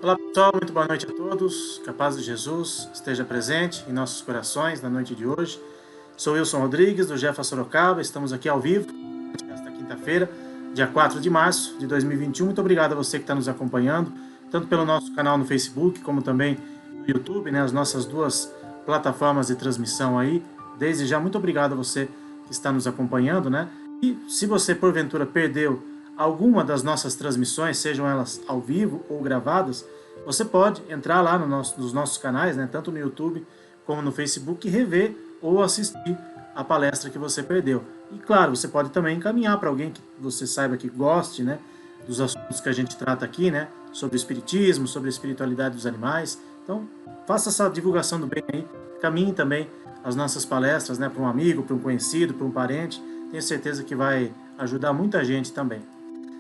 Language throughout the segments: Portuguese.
Olá pessoal, muito boa noite a todos, que a paz de Jesus esteja presente em nossos corações na noite de hoje. Sou Wilson Rodrigues, do Jefa Sorocaba, estamos aqui ao vivo, nesta quinta-feira, dia 4 de março de 2021. Muito obrigado a você que está nos acompanhando, tanto pelo nosso canal no Facebook, como também no YouTube, as nossas duas plataformas de transmissão aí. Desde já, muito obrigado a você que está nos acompanhando, E se você, porventura, perdeu alguma das nossas transmissões, sejam elas ao vivo ou gravadas, você pode entrar lá nos nossos canais, tanto no YouTube como no Facebook, e rever ou assistir a palestra que você perdeu. E claro, você pode também encaminhar para alguém que você saiba que goste, dos assuntos que a gente trata aqui, sobre o espiritismo, sobre a espiritualidade dos animais. Então, faça essa divulgação do bem aí, caminhe também as nossas palestras, para um amigo, para um conhecido, para um parente. Tenho certeza que vai ajudar muita gente também.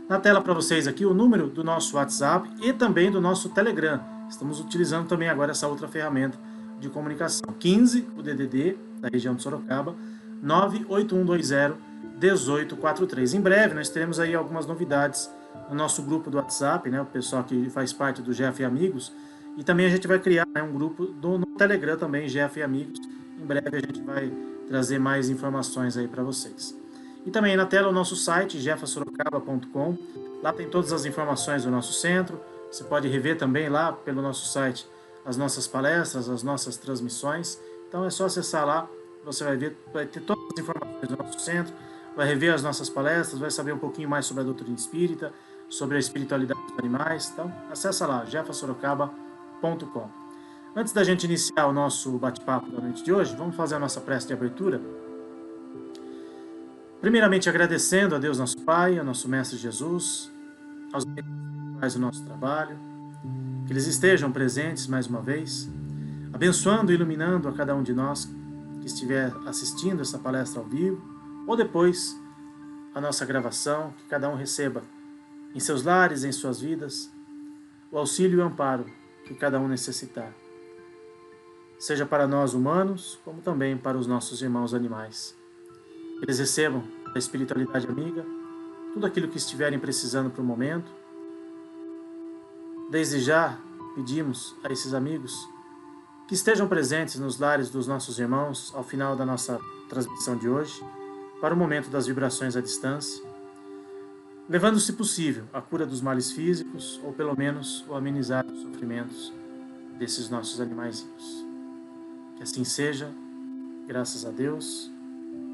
Na tela para vocês aqui o número do nosso WhatsApp e também do nosso Telegram. Estamos utilizando também agora essa outra ferramenta de comunicação. 15, o DDD, da região de Sorocaba, 98120-1843. Em breve nós teremos aí algumas novidades no nosso grupo do WhatsApp, o pessoal que faz parte do GF e Amigos. E também a gente vai criar um grupo no Telegram também, GF e Amigos. Em breve a gente vai trazer mais informações aí para vocês. E também na tela o nosso site, jefasorocaba.com. Lá tem todas as informações do nosso centro. Você pode rever também lá pelo nosso site as nossas palestras, as nossas transmissões. Então é só acessar lá, você vai ver, vai ter todas as informações do nosso centro, vai rever as nossas palestras, vai saber um pouquinho mais sobre a doutrina espírita, sobre a espiritualidade dos animais. Então acessa lá, jefasorocaba.com. Antes da gente iniciar o nosso bate-papo da noite de hoje, vamos fazer a nossa prece de abertura. Primeiramente agradecendo a Deus nosso Pai, ao nosso Mestre Jesus, aos espirituais do nosso trabalho, que eles estejam presentes mais uma vez, abençoando e iluminando a cada um de nós que estiver assistindo essa palestra ao vivo, ou depois a nossa gravação, que cada um receba em seus lares, em suas vidas, o auxílio e o amparo que cada um necessitar, seja para nós humanos, como também para os nossos irmãos animais. Eles recebam da espiritualidade amiga tudo aquilo que estiverem precisando para o momento. Desde já pedimos a esses amigos que estejam presentes nos lares dos nossos irmãos ao final da nossa transmissão de hoje, para o momento das vibrações à distância, levando, se possível, a cura dos males físicos ou pelo menos o amenizar dos sofrimentos desses nossos animaizinhos. Que assim seja, graças a Deus,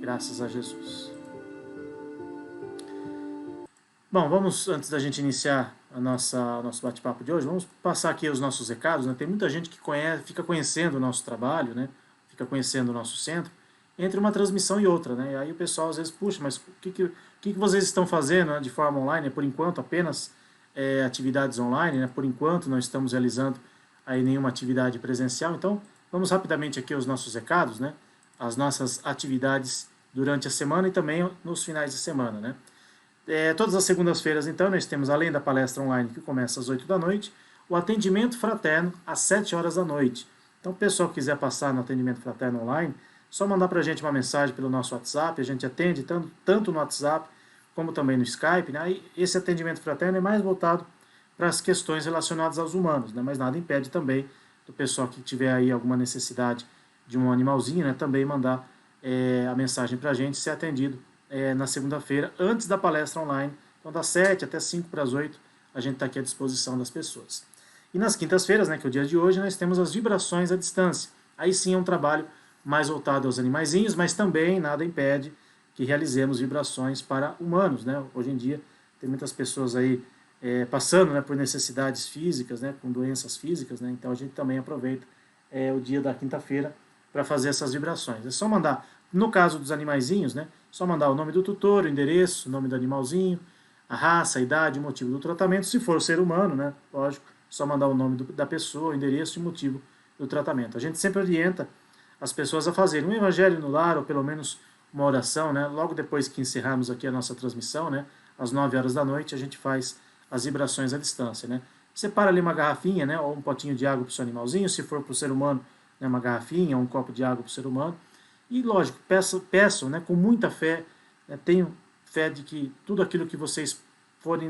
graças a Jesus. Bom, vamos, antes da gente iniciar o nosso bate-papo de hoje, vamos passar aqui os nossos recados. Tem muita gente que fica conhecendo o nosso trabalho, fica conhecendo o nosso centro, entre uma transmissão e outra. E aí o pessoal às vezes, puxa, mas o que vocês estão fazendo de forma online? Por enquanto, apenas atividades online, por enquanto não estamos realizando aí nenhuma atividade presencial. Então, vamos rapidamente aqui aos nossos recados, as nossas atividades durante a semana e também nos finais de semana, todas as segundas-feiras, então, nós temos, além da palestra online que começa às 8 da noite, o atendimento fraterno às 7 horas da noite. Então, o pessoal que quiser passar no atendimento fraterno online, só mandar para a gente uma mensagem pelo nosso WhatsApp, a gente atende tanto no WhatsApp como também no Skype. E esse atendimento fraterno é mais voltado para as questões relacionadas aos humanos, mas nada impede também do pessoal que tiver aí alguma necessidade de um animalzinho, também mandar a mensagem para a gente, ser atendido na segunda-feira, antes da palestra online. Então, das 7 até 5 para as 8, a gente está aqui à disposição das pessoas. E nas quintas-feiras, que é o dia de hoje, nós temos as vibrações à distância. Aí sim é um trabalho mais voltado aos animaizinhos, mas também nada impede que realizemos vibrações para humanos. Hoje em dia, tem muitas pessoas aí passando por necessidades físicas, com doenças físicas, então a gente também aproveita o dia da quinta-feira para fazer essas vibrações. É só mandar, no caso dos animaizinhos, só mandar o nome do tutor, o endereço, o nome do animalzinho, a raça, a idade, o motivo do tratamento. Se for ser humano, lógico, só mandar o nome da pessoa, o endereço e o motivo do tratamento. A gente sempre orienta as pessoas a fazerem um evangelho no lar, ou pelo menos uma oração, logo depois que encerrarmos aqui a nossa transmissão, às 9 horas da noite, a gente faz as vibrações à distância. Separa ali uma garrafinha, ou um potinho de água para o seu animalzinho, se for para o ser humano, uma garrafinha, ou um copo de água para o ser humano. E, lógico, peçam com muita fé, tenham fé de que tudo aquilo que vocês forem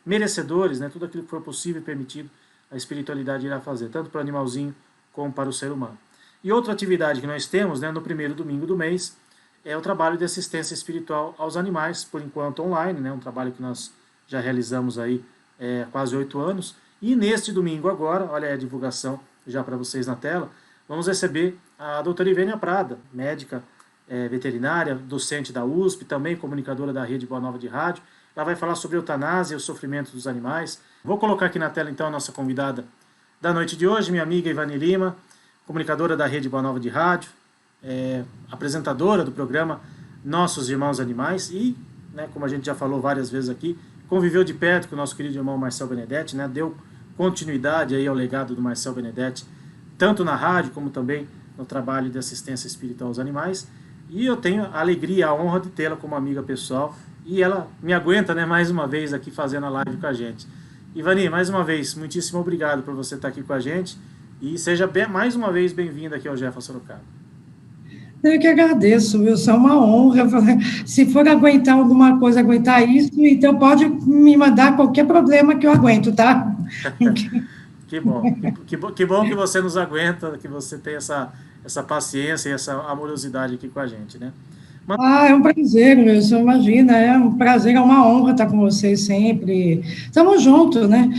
merecedores, tudo aquilo que for possível e permitido, a espiritualidade irá fazer, tanto para o animalzinho como para o ser humano. E outra atividade que nós temos, né, no primeiro domingo do mês, é o trabalho de assistência espiritual aos animais, por enquanto online, né, um trabalho que nós já realizamos aí há quase 8 anos. E neste domingo agora, olha aí a divulgação já para vocês na tela, vamos receber a doutora Ivênia Prada, médica veterinária, docente da USP, também comunicadora da Rede Boa Nova de Rádio. Ela vai falar sobre eutanásia e o sofrimento dos animais. Vou colocar aqui na tela então a nossa convidada da noite de hoje, minha amiga Ivani Lima, comunicadora da Rede Boa Nova de Rádio, apresentadora do programa Nossos Irmãos Animais e, né, como a gente já falou várias vezes aqui, conviveu de perto com o nosso querido irmão Marcel Benedetti, né, deu continuidade aí ao legado do Marcel Benedetti, tanto na rádio como também no trabalho de assistência espiritual aos animais. E eu tenho a alegria e a honra de tê-la como amiga pessoal. E ela me aguenta, né, mais uma vez aqui fazendo a live com a gente. Ivani, mais uma vez, muitíssimo obrigado por você estar aqui com a gente. E seja mais uma vez bem-vinda aqui ao Jefa Sorocaba. Eu que agradeço, Wilson, é uma honra. Se for aguentar alguma coisa, aguentar isso, então pode me mandar qualquer problema que eu aguento, tá? Que bom. Que bom que você nos aguenta, que você tem essa paciência e essa amorosidade aqui com a gente, né? É um prazer, Wilson, imagina, é um prazer, é uma honra estar com vocês sempre. Estamos juntos, né?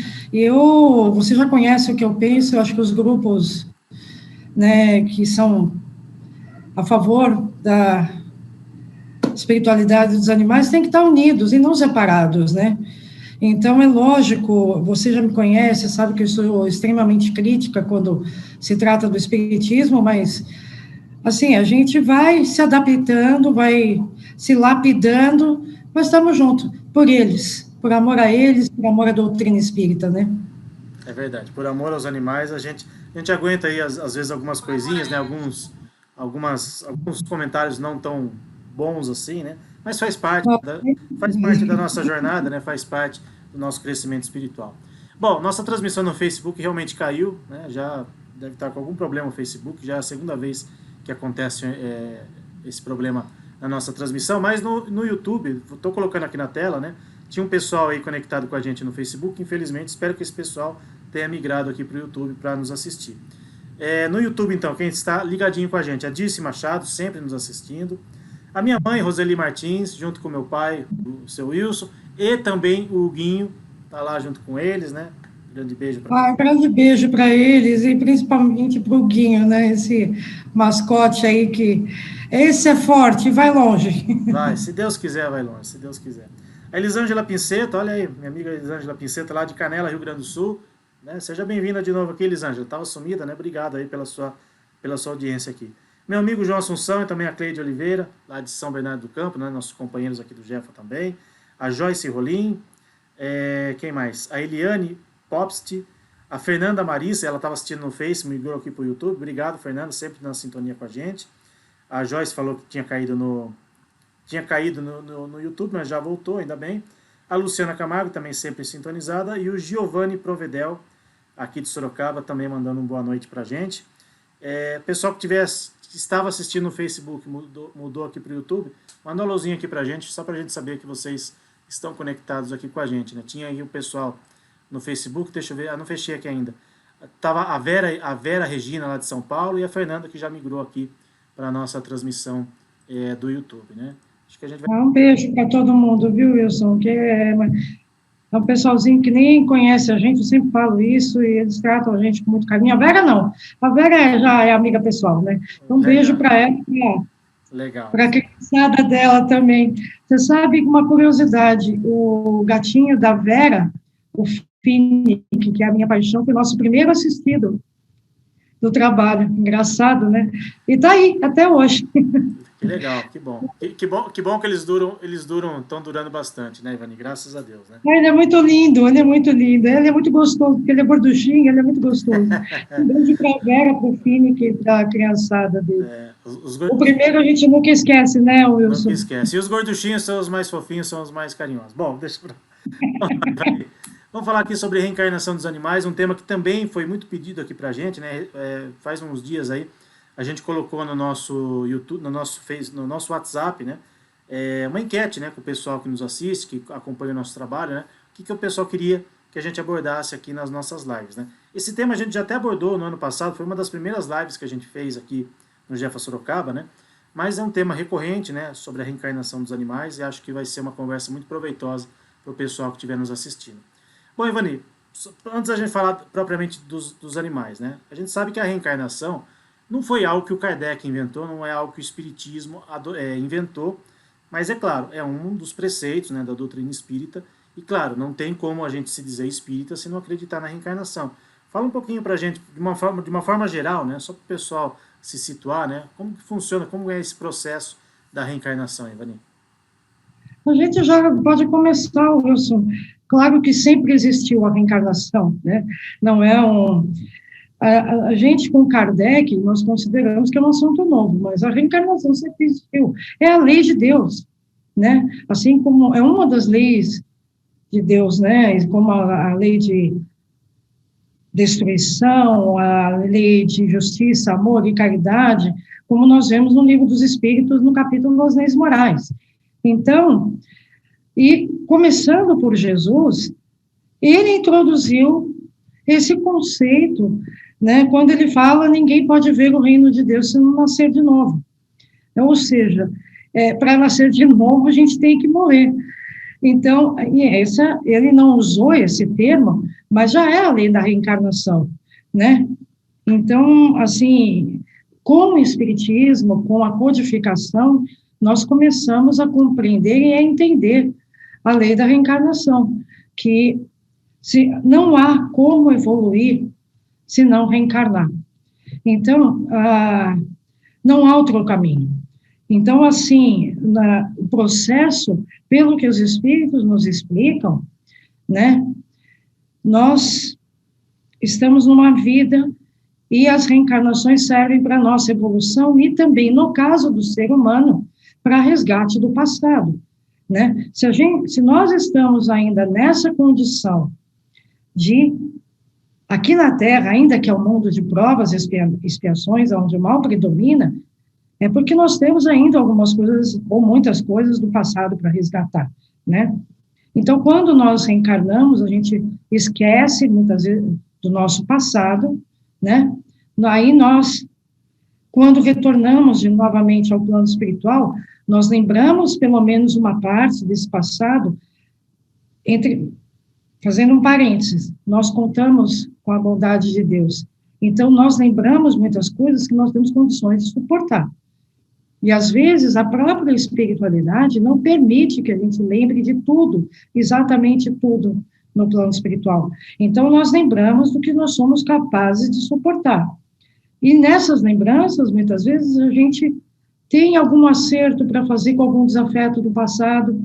Você já conhece o que eu penso, eu acho que os grupos, né, que são a favor da espiritualidade dos animais têm que estar unidos e não separados, né? Então, é lógico, você já me conhece, sabe que eu sou extremamente crítica quando se trata do espiritismo, mas, assim, a gente vai se adaptando, vai se lapidando, mas estamos juntos, por eles, por amor a eles, por amor à doutrina espírita, né? É verdade, por amor aos animais, a gente aguenta aí, às vezes, algumas coisinhas, né? Alguns comentários não tão bons assim, né? Mas faz parte da nossa jornada, né? Faz parte do nosso crescimento espiritual. Bom, nossa transmissão no Facebook realmente caiu, né? Já deve estar com algum problema o Facebook, já é a segunda vez que acontece esse problema na nossa transmissão, mas no YouTube, estou colocando aqui na tela, né? Tinha um pessoal aí conectado com a gente no Facebook, infelizmente, espero que esse pessoal tenha migrado aqui para o YouTube para nos assistir. No YouTube, então, quem está ligadinho com a gente, a Dirce Machado, sempre nos assistindo. A minha mãe, Roseli Martins, junto com meu pai, o seu Wilson, e também o Guinho, está lá junto com eles, né? Grande beijo para eles. Grande beijo para eles, e principalmente para o Guinho, né? Esse mascote aí que... Esse é forte, vai longe. Vai, se Deus quiser, vai longe, se Deus quiser. A Elisângela Pinceta, olha aí, minha amiga Elisângela Pinceta, lá de Canela, Rio Grande do Sul. Né? Seja bem-vinda de novo aqui, Elisângela. Estava sumida, né? Obrigado aí pela sua audiência aqui. Meu amigo João Assunção e também a Cleide Oliveira, lá de São Bernardo do Campo, né? Nossos companheiros aqui do Jefa também. A Joyce Rolim. Quem mais? A Eliane Popst. A Fernanda Marissa, ela estava assistindo no Face, migrou aqui para o YouTube. Obrigado, Fernanda, sempre na sintonia com a gente. A Joyce falou que tinha caído no YouTube, mas já voltou, ainda bem. A Luciana Camargo, também sempre sintonizada. E o Giovanni Provedel, aqui de Sorocaba, também mandando uma boa noite pra gente. Pessoal que estava assistindo no Facebook, mudou aqui pro YouTube, manda um alôzinho aqui pra gente, só pra gente saber que vocês estão conectados aqui com a gente, né? Tinha aí o pessoal no Facebook, deixa eu ver, não fechei aqui ainda. Tava a Vera Regina, lá de São Paulo, e a Fernanda, que já migrou aqui para a nossa transmissão do YouTube, né? Acho que a gente vai... Um beijo para todo mundo, viu, Wilson? Que é um pessoalzinho que nem conhece a gente, eu sempre falo isso, e eles tratam a gente com muito carinho. A Vera não, a Vera já é amiga pessoal, né? Então, um beijo para ela, para a criançada dela também. Você sabe uma curiosidade, o gatinho da Vera, o Fini, que é a minha paixão, foi nosso primeiro assistido do trabalho, engraçado, né? E tá aí, até hoje. Que legal, que bom. Que bom que estão durando bastante, né, Ivani? Graças a Deus, né? Ele é muito lindo, ele é muito gostoso, porque ele é gorduchinho, ele é muito gostoso. Um beijo para a Vera, para o Fini, da criançada dele. O primeiro a gente nunca esquece, né, Wilson? Nunca esquece. E os gorduchinhos são os mais fofinhos, são os mais carinhosos. Bom, deixa pra... Vamos falar aqui sobre reencarnação dos animais, um tema que também foi muito pedido aqui pra gente, né? Faz uns dias aí, a gente colocou no nosso YouTube, no nosso WhatsApp, né? Uma enquete, né, com o pessoal que nos assiste, que acompanha o nosso trabalho, né? O que o pessoal queria que a gente abordasse aqui nas nossas lives, né? Esse tema a gente já até abordou no ano passado, foi uma das primeiras lives que a gente fez aqui no Jefa Sorocaba, né? Mas é um tema recorrente, né, sobre a reencarnação dos animais, e acho que vai ser uma conversa muito proveitosa para o pessoal que estiver nos assistindo. Bom, Ivani, antes da gente falar propriamente dos animais, né? A gente sabe que a reencarnação não foi algo que o Kardec inventou, não é algo que o Espiritismo inventou, mas é claro, é um dos preceitos, né, da doutrina espírita, e claro, não tem como a gente se dizer espírita se não acreditar na reencarnação. Fala um pouquinho pra gente, de uma forma geral, né, só para o pessoal se situar, né, como que funciona, como é esse processo da reencarnação, Ivani? A gente já pode começar, Wilson. Claro que sempre existiu a reencarnação, né? Não é um. A gente, com Kardec, nós consideramos que é um assunto novo, mas a reencarnação sempre existiu. É a lei de Deus, né? Assim como é uma das leis de Deus, né? Como a lei de destruição, a lei de justiça, amor e caridade, como nós vemos no Livro dos Espíritos, no capítulo das Leis Morais. Então, e começando por Jesus, ele introduziu esse conceito, né, quando ele fala, ninguém pode ver o reino de Deus se não nascer de novo. Então, ou seja, para nascer de novo, a gente tem que morrer. Então, ele não usou esse termo, mas já é a lei da reencarnação, né? Então, assim, com o Espiritismo, com a codificação, nós começamos a compreender e a entender a lei da reencarnação, que não há como evoluir se não reencarnar. Então, não há outro caminho. Então, assim, o processo, pelo que os espíritos nos explicam, né, nós estamos numa vida e as reencarnações servem para a nossa evolução e também, no caso do ser humano, para resgate do passado, né? Se nós estamos ainda nessa condição de, aqui na Terra, ainda que é um mundo de provas e expiações, onde o mal predomina, é porque nós temos ainda algumas coisas, ou muitas coisas do passado para resgatar, né? Então, quando nós reencarnamos, a gente esquece, muitas vezes, do nosso passado, né? Aí nós, quando retornamos novamente ao plano espiritual, nós lembramos pelo menos uma parte desse passado, fazendo um parênteses, nós contamos com a bondade de Deus. Então, nós lembramos muitas coisas que nós temos condições de suportar. E, às vezes, a própria espiritualidade não permite que a gente lembre de tudo, exatamente tudo, no plano espiritual. Então, nós lembramos do que nós somos capazes de suportar. E nessas lembranças, muitas vezes, a gente tem algum acerto para fazer com algum desafeto do passado,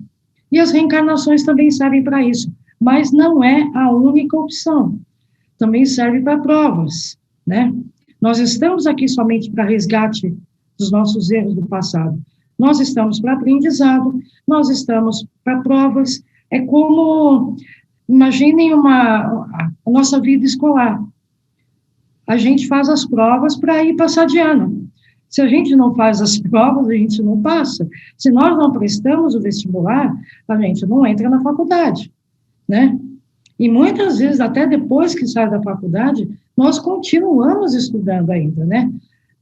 e as reencarnações também servem para isso, mas não é a única opção. Também serve para provas, né? Nós estamos aqui somente para resgate dos nossos erros do passado. Nós estamos para aprendizado, nós estamos para provas. É como, imaginem a nossa vida escolar. A gente faz as provas para ir passar de ano. Se a gente não faz as provas, a gente não passa. Se nós não prestamos o vestibular, a gente não entra na faculdade, né? E muitas vezes, até depois que sai da faculdade, nós continuamos estudando ainda, né?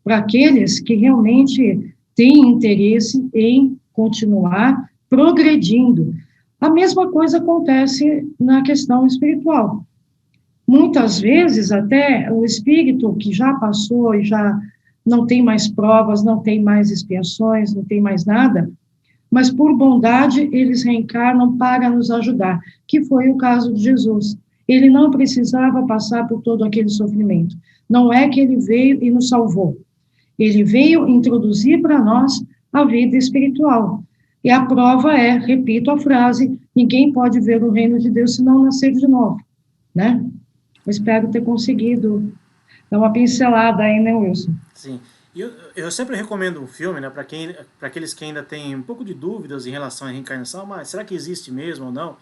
Para aqueles que realmente têm interesse em continuar progredindo. A mesma coisa acontece na questão espiritual. Muitas vezes, até o espírito que já passou e já não tem mais provas, não tem mais expiações, não tem mais nada, mas por bondade eles reencarnam para nos ajudar, que foi o caso de Jesus. Ele não precisava passar por todo aquele sofrimento. Não é que ele veio e nos salvou. Ele veio introduzir para nós a vida espiritual. E a prova é, repito a frase, ninguém pode ver o reino de Deus se não nascer de novo, né? Eu espero ter conseguido dar uma pincelada aí, né, Wilson? Sim. Eu sempre recomendo um filme, né, para aqueles que ainda têm um pouco de dúvidas em relação à reencarnação, mas será que existe mesmo ou não?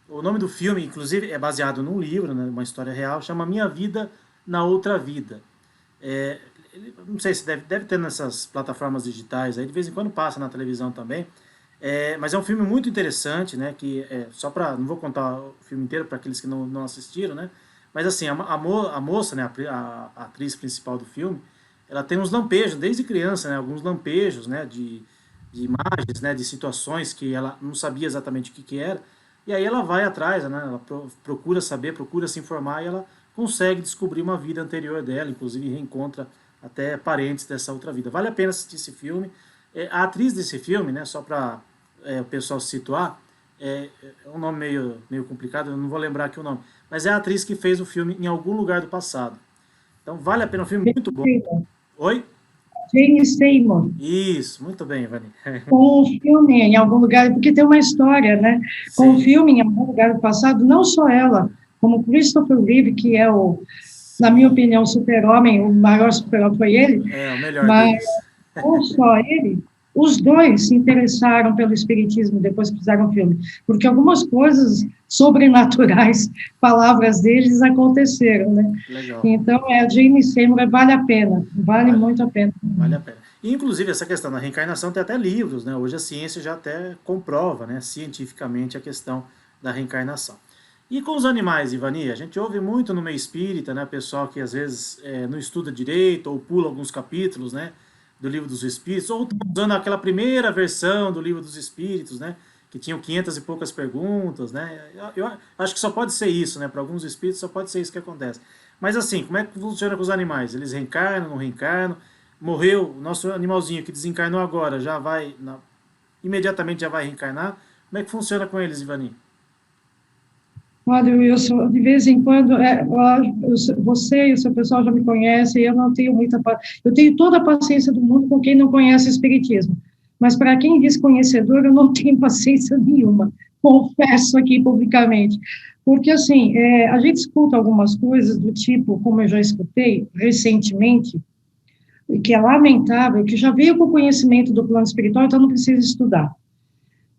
O nome do filme, inclusive, é baseado num livro, né, uma história real, chama Minha Vida na Outra Vida. Não sei se deve ter nessas plataformas digitais, aí de vez em quando passa na televisão também. Mas é um filme muito interessante, né, que só para, não vou contar o filme inteiro para aqueles que não assistiram, né, Mas assim, a moça, né, a atriz principal do filme, ela tem uns lampejos, desde criança, né, alguns lampejos, né, de imagens, né, de situações que ela não sabia exatamente o que era, e aí ela vai atrás, né, ela procura saber, procura se informar, e ela consegue descobrir uma vida anterior dela, inclusive reencontra até parentes dessa outra vida. Vale a pena assistir esse filme. A atriz desse filme, né, só para o pessoal se situar, é um nome meio complicado, eu não vou lembrar aqui o nome, mas é a atriz que fez o filme Em Algum Lugar do Passado. Então vale a pena, um filme muito bom. Oi? Jane Seymour. Isso, muito bem, Ivani. Com o filme Em Algum Lugar, porque tem uma história, né? Com o Sim, filme Em Algum Lugar do Passado, não só ela, como Christopher Reeve, que é na minha sim. opinião, super-homem, o maior super-homem foi ele, É o melhor mas deles. não só ele, os dois se interessaram pelo espiritismo depois que fizeram o filme, porque algumas coisas sobrenaturais, palavras deles aconteceram, né? Legal. Então, a Jane Seymour vale a pena, vale Vale, muito a pena. vale a pena. E, inclusive, essa questão da reencarnação tem até livros, né? Hoje a ciência já até comprova, né, cientificamente a questão da reencarnação. E com os animais, Ivani, a gente ouve muito no meio espírita, né, pessoal que às vezes não estuda direito ou pula alguns capítulos, né, do Livro dos Espíritos, ou estão usando aquela primeira versão do Livro dos Espíritos, né, que tinham 500 e poucas perguntas, né. Eu acho que só pode ser isso, né, para alguns espíritos só pode ser isso que acontece. Mas assim, como é que funciona com os animais? Eles reencarnam, não reencarnam? Morreu, o nosso animalzinho que desencarnou agora, já vai, imediatamente já vai reencarnar? Como é que funciona com eles, Ivani? Olha, Wilson, de vez em quando, você e o seu pessoal já me conhecem, eu não tenho eu tenho toda a paciência do mundo com quem não conhece o Espiritismo, mas para quem diz conhecedor, eu não tenho paciência nenhuma, confesso aqui publicamente, porque assim, a gente escuta algumas coisas do tipo, como eu já escutei recentemente, e que é lamentável, que já veio com o conhecimento do plano espiritual, então não precisa estudar.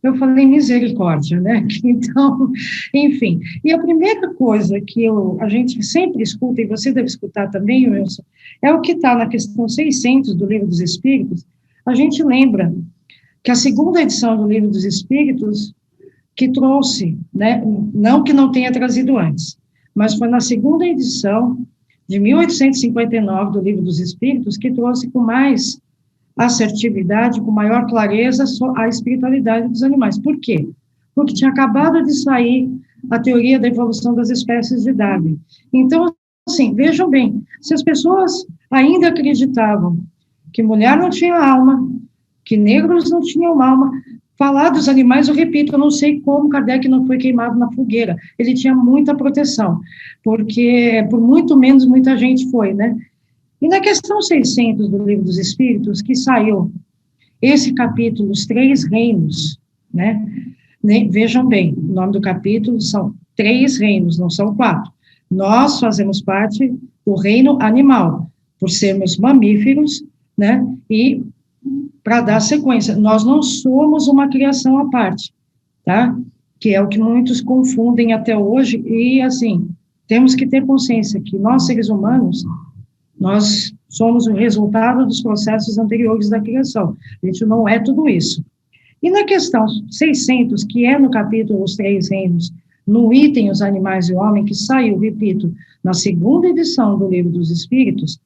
Eu falei misericórdia, né? Então, enfim. E a primeira coisa que a gente sempre escuta, e você deve escutar também, Wilson, é o que está na questão 600 do Livro dos Espíritos. A gente lembra que a segunda edição do Livro dos Espíritos, que trouxe, né? Não que não tenha trazido antes, mas foi na segunda edição de 1859 do Livro dos Espíritos que trouxe com mais assertividade, com maior clareza, a espiritualidade dos animais. Por quê? Porque tinha acabado de sair a teoria da evolução das espécies de Darwin. Então, assim, vejam bem, se as pessoas ainda acreditavam que mulher não tinha alma, que negros não tinham alma, falar dos animais, eu repito, eu não sei como Kardec não foi queimado na fogueira. Ele tinha muita proteção, porque por muito menos muita gente foi, né? E na questão 600 do Livro dos Espíritos, que saiu esse capítulo, Os Três Reinos, né? Vejam bem, o nome do capítulo são Três Reinos, não são quatro. Nós fazemos parte do reino animal, por sermos mamíferos, né? E para dar sequência, nós não somos uma criação à parte, tá? Que é o que muitos confundem até hoje, e assim, temos que ter consciência que nós, seres humanos, nós somos o resultado dos processos anteriores da criação. A gente não é tudo isso. E na questão 600, que é no capítulo Os Três Reinos, no item Os Animais e o Homem, que saiu, repito, na segunda edição do Livro dos Espíritos,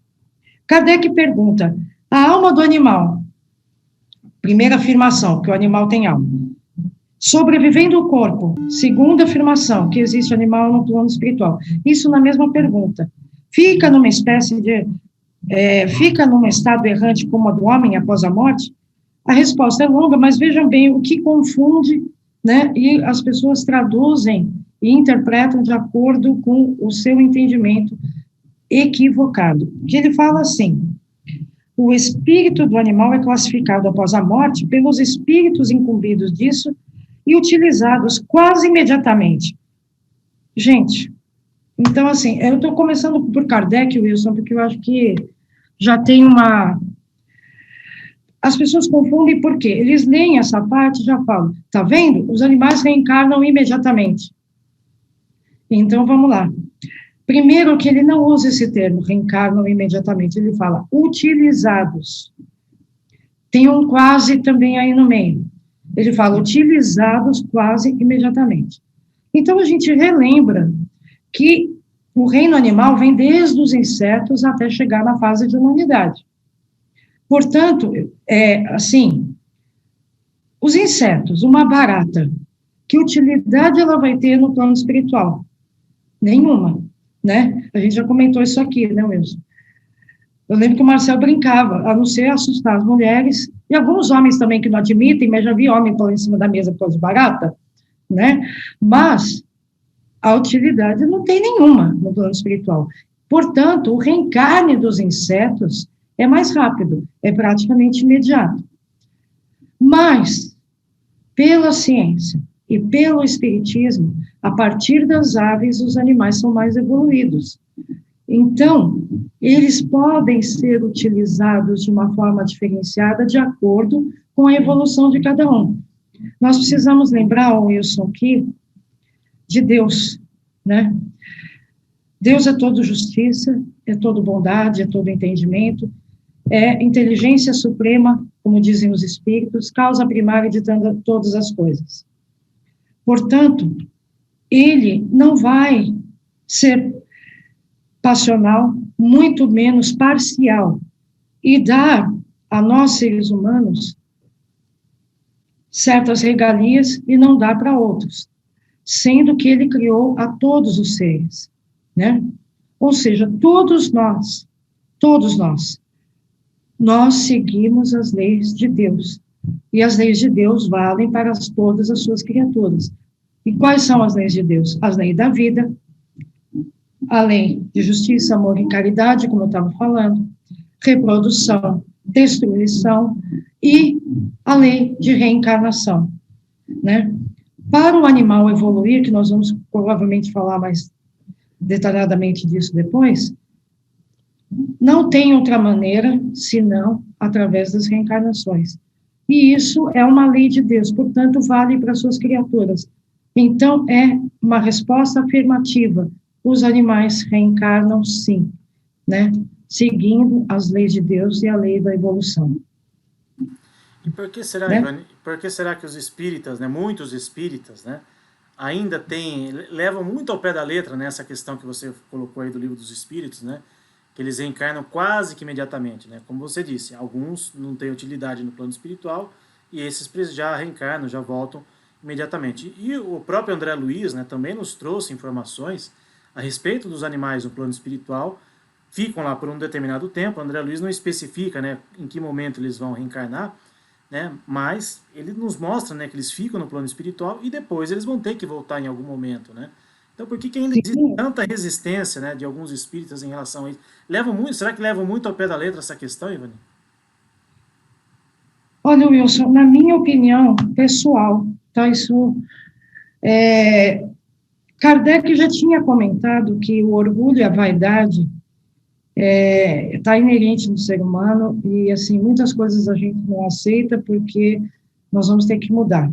Kardec pergunta, a alma do animal, primeira afirmação, que o animal tem alma. Sobrevivendo o corpo, segunda afirmação, que existe animal no plano espiritual. Isso na mesma pergunta. Fica numa espécie de... fica num estado errante como a do homem após a morte? A resposta é longa, mas vejam bem o que confunde, né? E as pessoas traduzem e interpretam de acordo com o seu entendimento equivocado. Que ele fala assim, o espírito do animal é classificado após a morte pelos espíritos incumbidos disso e utilizados quase imediatamente. Gente, então, assim, eu estou começando por Kardec, Wilson, porque eu acho que já tem uma... As pessoas confundem por quê? Eles leem essa parte e já falam, tá vendo? Os animais reencarnam imediatamente. Então, vamos lá. Primeiro que ele não usa esse termo, reencarnam imediatamente, ele fala utilizados. Tem um quase também aí no meio. Ele fala utilizados quase imediatamente. Então, a gente relembra que O reino animal vem desde os insetos até chegar na fase de humanidade. Portanto, assim, os insetos, uma barata, que utilidade ela vai ter no plano espiritual? Nenhuma, né? A gente já comentou isso aqui, né, Wilson? Eu lembro que o Marcel brincava, a não ser assustar as mulheres, e alguns homens também que não admitem, mas já vi homem pôr em cima da mesa por causa de barata, né? Mas a utilidade não tem nenhuma no plano espiritual. Portanto, o reencarne dos insetos é mais rápido, é praticamente imediato. Mas, pela ciência e pelo espiritismo, a partir das aves, os animais são mais evoluídos. Então, eles podem ser utilizados de uma forma diferenciada de acordo com a evolução de cada um. Nós precisamos lembrar, Wilson, que de Deus, né? Deus é todo justiça, é todo bondade, é todo entendimento, é inteligência suprema, como dizem os espíritos, causa primária de todas as coisas. Portanto, ele não vai ser passional, muito menos parcial, e dar a nós, seres humanos, certas regalias e não dá para outros, sendo que ele criou a todos os seres, né? Ou seja, todos nós seguimos as leis de Deus, e as leis de Deus valem para todas as suas criaturas. E quais são as leis de Deus? As leis da vida, a lei de justiça, amor e caridade, como eu estava falando, reprodução, destruição e a lei de reencarnação, né? Para o animal evoluir, que nós vamos provavelmente falar mais detalhadamente disso depois, não tem outra maneira senão através das reencarnações. E isso é uma lei de Deus, portanto, vale para suas criaturas. Então, é uma resposta afirmativa. Os animais reencarnam, sim, né? Seguindo as leis de Deus e a lei da evolução. E por que será, né? Ivani, por que será que os espíritas, né, muitos espíritas, né, ainda levam muito ao pé da letra nessa questão que você colocou aí do Livro dos Espíritos, né, que eles reencarnam quase que imediatamente, né? Como você disse, alguns não têm utilidade no plano espiritual e esses já reencarnam, já voltam imediatamente. E o próprio André Luiz, né, também nos trouxe informações a respeito dos animais no plano espiritual, ficam lá por um determinado tempo. O André Luiz não especifica, né, em que momento eles vão reencarnar, né, mas ele nos mostra, né, que eles ficam no plano espiritual e depois eles vão ter que voltar em algum momento, né? Então, por que ainda existe tanta resistência, né, de alguns espíritas em relação a isso? Será que levam muito ao pé da letra essa questão, Ivani? Olha, Wilson, na minha opinião pessoal, tá, isso Kardec já tinha comentado que o orgulho e a vaidade está inerente no ser humano e, assim, muitas coisas a gente não aceita porque nós vamos ter que mudar.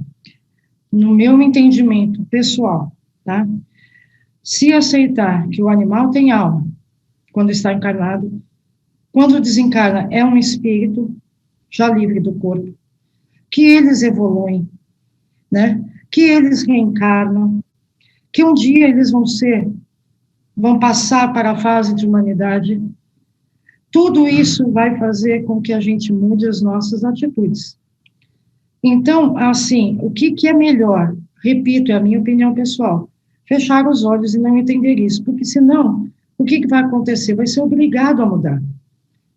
No meu entendimento pessoal, tá? Se aceitar que o animal tem alma quando está encarnado, quando desencarna é um espírito já livre do corpo, que eles evoluem, né? Que eles reencarnam, que um dia eles vão passar para a fase de humanidade. Tudo isso vai fazer com que a gente mude as nossas atitudes. Então, assim, o que é melhor? Repito, é a minha opinião pessoal. Fechar os olhos e não entender isso, porque senão, o que vai acontecer? Vai ser obrigado a mudar,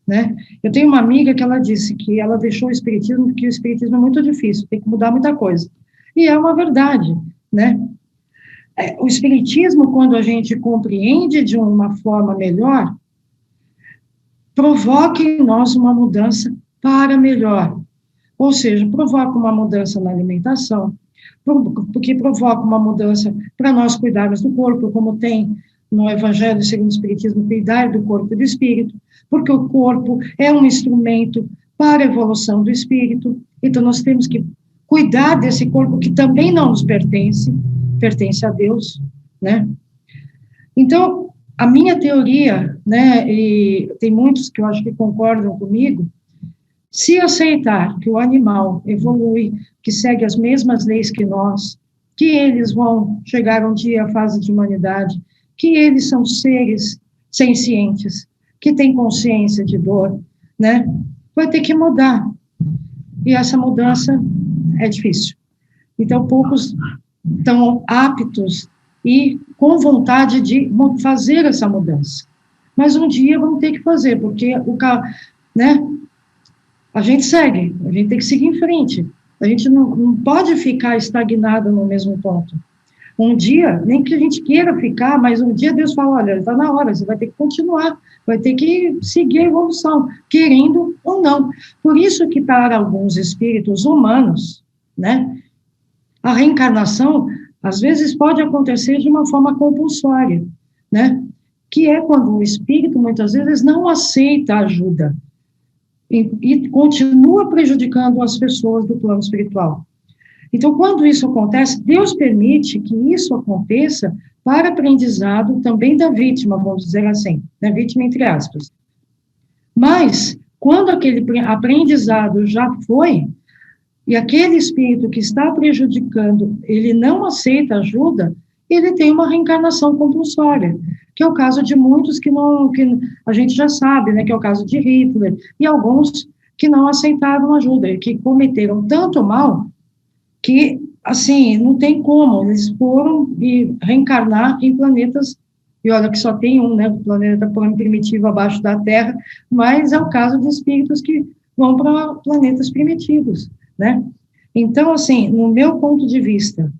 né? Eu tenho uma amiga que ela disse que ela deixou o espiritismo porque o espiritismo é muito difícil, tem que mudar muita coisa. E é uma verdade, né? O espiritismo, quando a gente compreende de uma forma melhor, provoca em nós uma mudança para melhor. Ou seja, provoca uma mudança na alimentação, porque provoca uma mudança para nós cuidarmos do corpo, como tem no Evangelho segundo o Espiritismo, cuidar do corpo e do espírito, porque o corpo é um instrumento para a evolução do espírito, então nós temos que cuidar desse corpo que também não nos pertence a Deus, né? Então, a minha teoria, né, e tem muitos que eu acho que concordam comigo, se aceitar que o animal evolui, que segue as mesmas leis que nós, que eles vão chegar um dia à fase de humanidade, que eles são seres sencientes, que têm consciência de dor, né? Vai ter que mudar. E essa mudança é difícil. Então, poucos estão aptos e com vontade de fazer essa mudança. Mas um dia vão ter que fazer, porque né, a gente segue, a gente tem que seguir em frente. A gente não pode ficar estagnado no mesmo ponto. Um dia, nem que a gente queira ficar, mas um dia Deus fala, olha, está na hora, você vai ter que continuar, vai ter que seguir a evolução, querendo ou não. Por isso que para alguns espíritos humanos, né, a reencarnação, às vezes, pode acontecer de uma forma compulsória, né, que é quando o espírito, muitas vezes, não aceita ajuda e continua prejudicando as pessoas do plano espiritual. Então, quando isso acontece, Deus permite que isso aconteça para aprendizado também da vítima, vamos dizer assim, da vítima entre aspas. Mas, quando aquele aprendizado já foi, e aquele espírito que está prejudicando, ele não aceita ajuda, ele tem uma reencarnação compulsória, que é o caso de muitos que a gente já sabe, né, que é o caso de Hitler, e alguns que não aceitaram ajuda, que cometeram tanto mal, que, assim, não tem como, eles foram reencarnar em planetas, e olha que só tem um, né, o planeta primitivo abaixo da Terra, mas é o caso de espíritos que vão para planetas primitivos, né? Então, assim, no meu ponto de vista,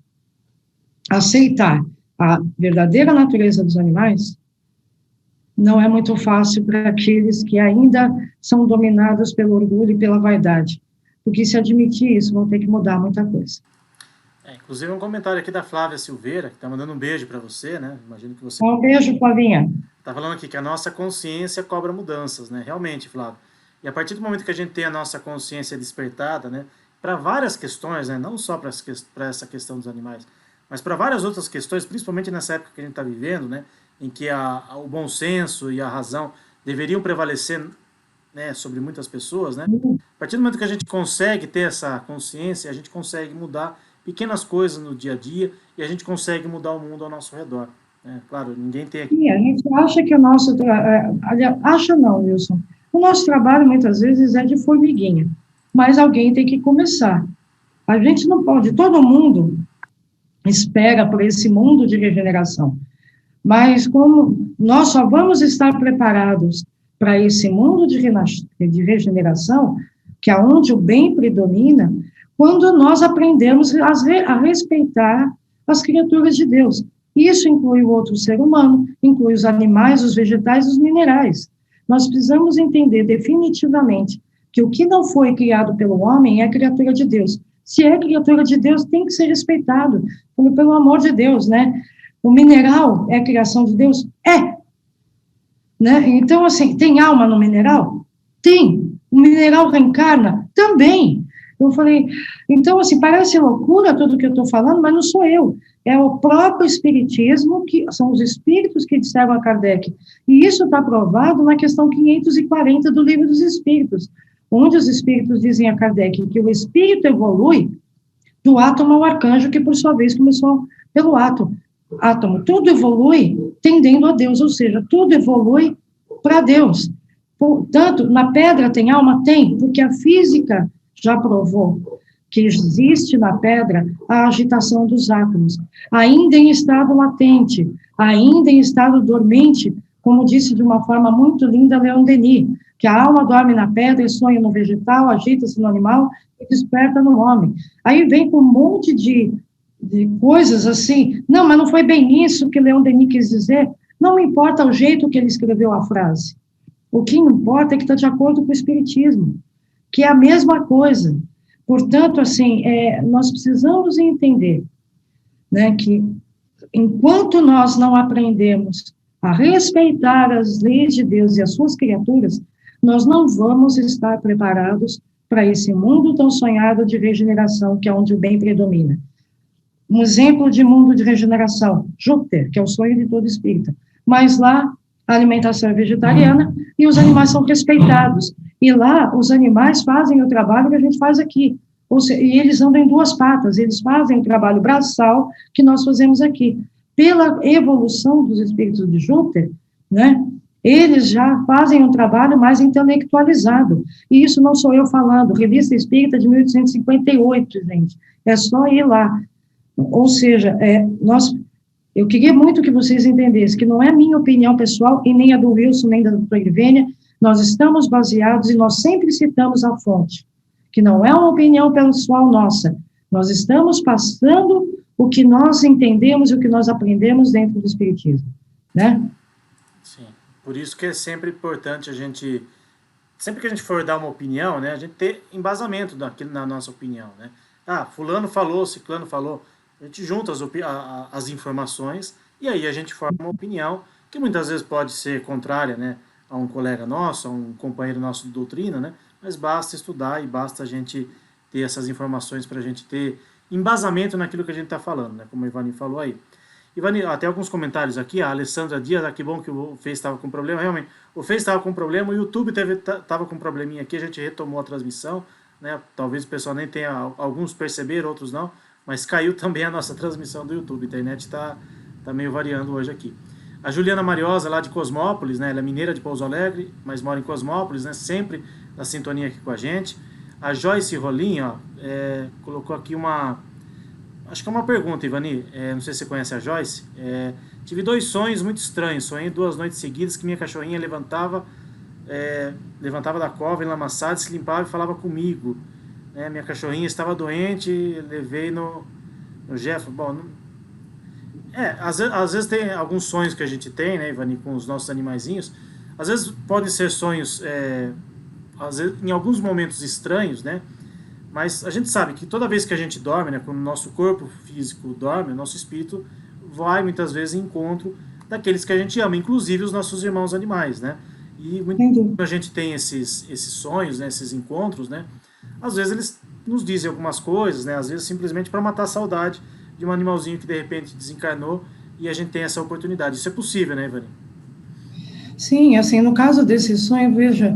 aceitar a verdadeira natureza dos animais não é muito fácil para aqueles que ainda são dominados pelo orgulho e pela vaidade. Porque se admitir isso, vão ter que mudar muita coisa. Inclusive um comentário aqui da Flávia Silveira, que está mandando um beijo para você, né? Imagino que você... Um beijo, Flavinha. Está falando aqui que a nossa consciência cobra mudanças, né? Realmente, Flávia. E a partir do momento que a gente tem a nossa consciência despertada, né? Para várias questões, né? Não só para essa questão dos animais, mas para várias outras questões, principalmente nessa época que a gente está vivendo, né? Em que o bom senso e a razão deveriam prevalecer, né, sobre muitas pessoas, né? A partir do momento que a gente consegue ter essa consciência, a gente consegue mudar pequenas coisas no dia a dia e a gente consegue mudar o mundo ao nosso redor, né? Claro, ninguém tem aqui... Sim, a gente acha que o nosso... Acha não, Wilson. O nosso trabalho, muitas vezes, é de formiguinha, mas alguém tem que começar. A gente não pode... Todo mundo espera por esse mundo de regeneração, mas como nós só vamos estar preparados para esse mundo de regeneração, que é onde o bem predomina, quando nós aprendemos a respeitar as criaturas de Deus. Isso inclui o outro ser humano, inclui os animais, os vegetais e os minerais. Nós precisamos entender definitivamente que o que não foi criado pelo homem é criatura de Deus. Se é criatura de Deus, tem que ser respeitado, pelo amor de Deus, né? O mineral é a criação de Deus? É. Né? Então, assim, tem alma no mineral? Tem. O mineral reencarna? Também. Eu falei, então, assim, parece loucura tudo que eu estou falando, mas não sou eu. É o próprio Espiritismo, que são os espíritos que disseram a Kardec. E isso está provado na questão 540 do Livro dos Espíritos, onde os espíritos dizem a Kardec que o espírito evolui do átomo ao arcanjo, que por sua vez começou pelo átomo. Tudo evolui tendendo a Deus, ou seja, tudo evolui para Deus. Portanto, na pedra tem alma? Tem, porque a física já provou que existe na pedra a agitação dos átomos, ainda em estado latente, ainda em estado dormente, como disse de uma forma muito linda Leon Denis, que a alma dorme na pedra e sonha no vegetal, agita-se no animal e desperta no homem. Aí vem com um monte de coisas assim, não, mas não foi bem isso que Leon Denis quis dizer, não importa o jeito que ele escreveu a frase, o que importa é que está de acordo com o Espiritismo, que é a mesma coisa. Portanto, assim, nós precisamos entender, né, que enquanto nós não aprendemos a respeitar as leis de Deus e as suas criaturas, nós não vamos estar preparados para esse mundo tão sonhado de regeneração, que é onde o bem predomina. Um exemplo de mundo de regeneração, Júpiter, que é o sonho de todo espírita. Mas lá, a alimentação é vegetariana e os animais são respeitados. E lá, os animais fazem o trabalho que a gente faz aqui. Ou seja, e eles andam em duas patas, eles fazem o trabalho braçal que nós fazemos aqui. pela evolução dos espíritos de Júpiter, né, eles já fazem um trabalho mais intelectualizado. E isso não sou eu falando, Revista Espírita de 1858, gente. É só ir lá. Ou seja, eu queria muito que vocês entendessem que não é minha opinião pessoal e nem a do Wilson, nem da doutora Irvênia. Nós estamos baseados e nós sempre citamos a fonte, que não é uma opinião pessoal nossa. Nós estamos passando o que nós entendemos e o que nós aprendemos dentro do Espiritismo, né? Sim, por isso que é sempre importante a gente, sempre que a gente for dar uma opinião, né, a gente ter embasamento na nossa opinião, né? Ah, fulano falou, ciclano falou, a gente junta as informações e aí a gente forma uma opinião que muitas vezes pode ser contrária, né, a um colega nosso, a um companheiro nosso de doutrina, né, mas basta estudar e basta a gente ter essas informações para a gente ter embasamento naquilo que a gente está falando, né, como o Ivani falou aí. Ivani, até alguns comentários aqui, a Alessandra Dias, que bom que o Face estava com problema, realmente, o Face estava com problema, o YouTube estava com probleminha aqui, a gente retomou a transmissão, né, talvez o pessoal nem tenha, alguns perceberam, outros não, mas caiu também a nossa transmissão do YouTube, a internet está meio variando hoje aqui. A Juliana Mariosa, lá de Cosmópolis, né, ela é mineira de Pouso Alegre, mas mora em Cosmópolis, né, sempre na sintonia aqui com a gente. A Joyce Rolim, ó, colocou aqui acho que é uma pergunta, Ivani, não sei se você conhece a Joyce. Tive 2 sonhos muito estranhos. Sonhei 2 noites seguidas que minha cachorrinha levantava da cova, enlamaçada, se limpava e falava comigo. Minha cachorrinha estava doente, levei no Jeff. Bom, às vezes tem alguns sonhos que a gente tem, né, Ivani, com os nossos animaizinhos. Às vezes podem ser sonhos, às vezes, em alguns momentos estranhos, né? Mas a gente sabe que toda vez que a gente dorme, né, quando o nosso corpo físico dorme, o nosso espírito vai muitas vezes em encontro daqueles que a gente ama, inclusive os nossos irmãos animais, né? E quando a gente tem esses sonhos, né, esses encontros, né? Às vezes eles nos dizem algumas coisas, né? Às vezes simplesmente para matar a saudade de um animalzinho que de repente desencarnou e a gente tem essa oportunidade. Isso é possível, né, Ivani? Sim, assim, no caso desse sonho, veja,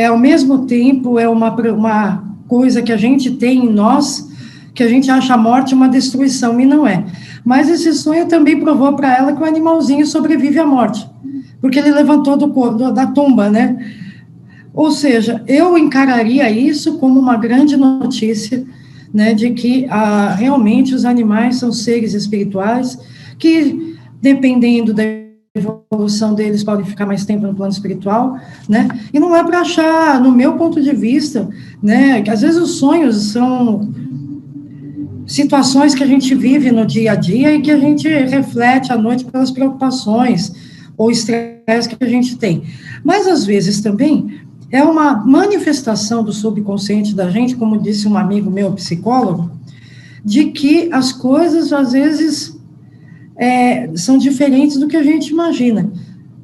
ao mesmo tempo é uma coisa que a gente tem em nós, que a gente acha a morte uma destruição, e não é. Mas esse sonho também provou para ela que o animalzinho sobrevive à morte, porque ele levantou da tumba, né? Ou seja, eu encararia isso como uma grande notícia, né, de que realmente os animais são seres espirituais que, dependendo da evolução deles, podem ficar mais tempo no plano espiritual, né, e não é para achar, no meu ponto de vista, né, que às vezes os sonhos são situações que a gente vive no dia a dia e que a gente reflete à noite pelas preocupações ou estresse que a gente tem, mas às vezes também é uma manifestação do subconsciente da gente, como disse um amigo meu, psicólogo, de que as coisas, às vezes, são diferentes do que a gente imagina.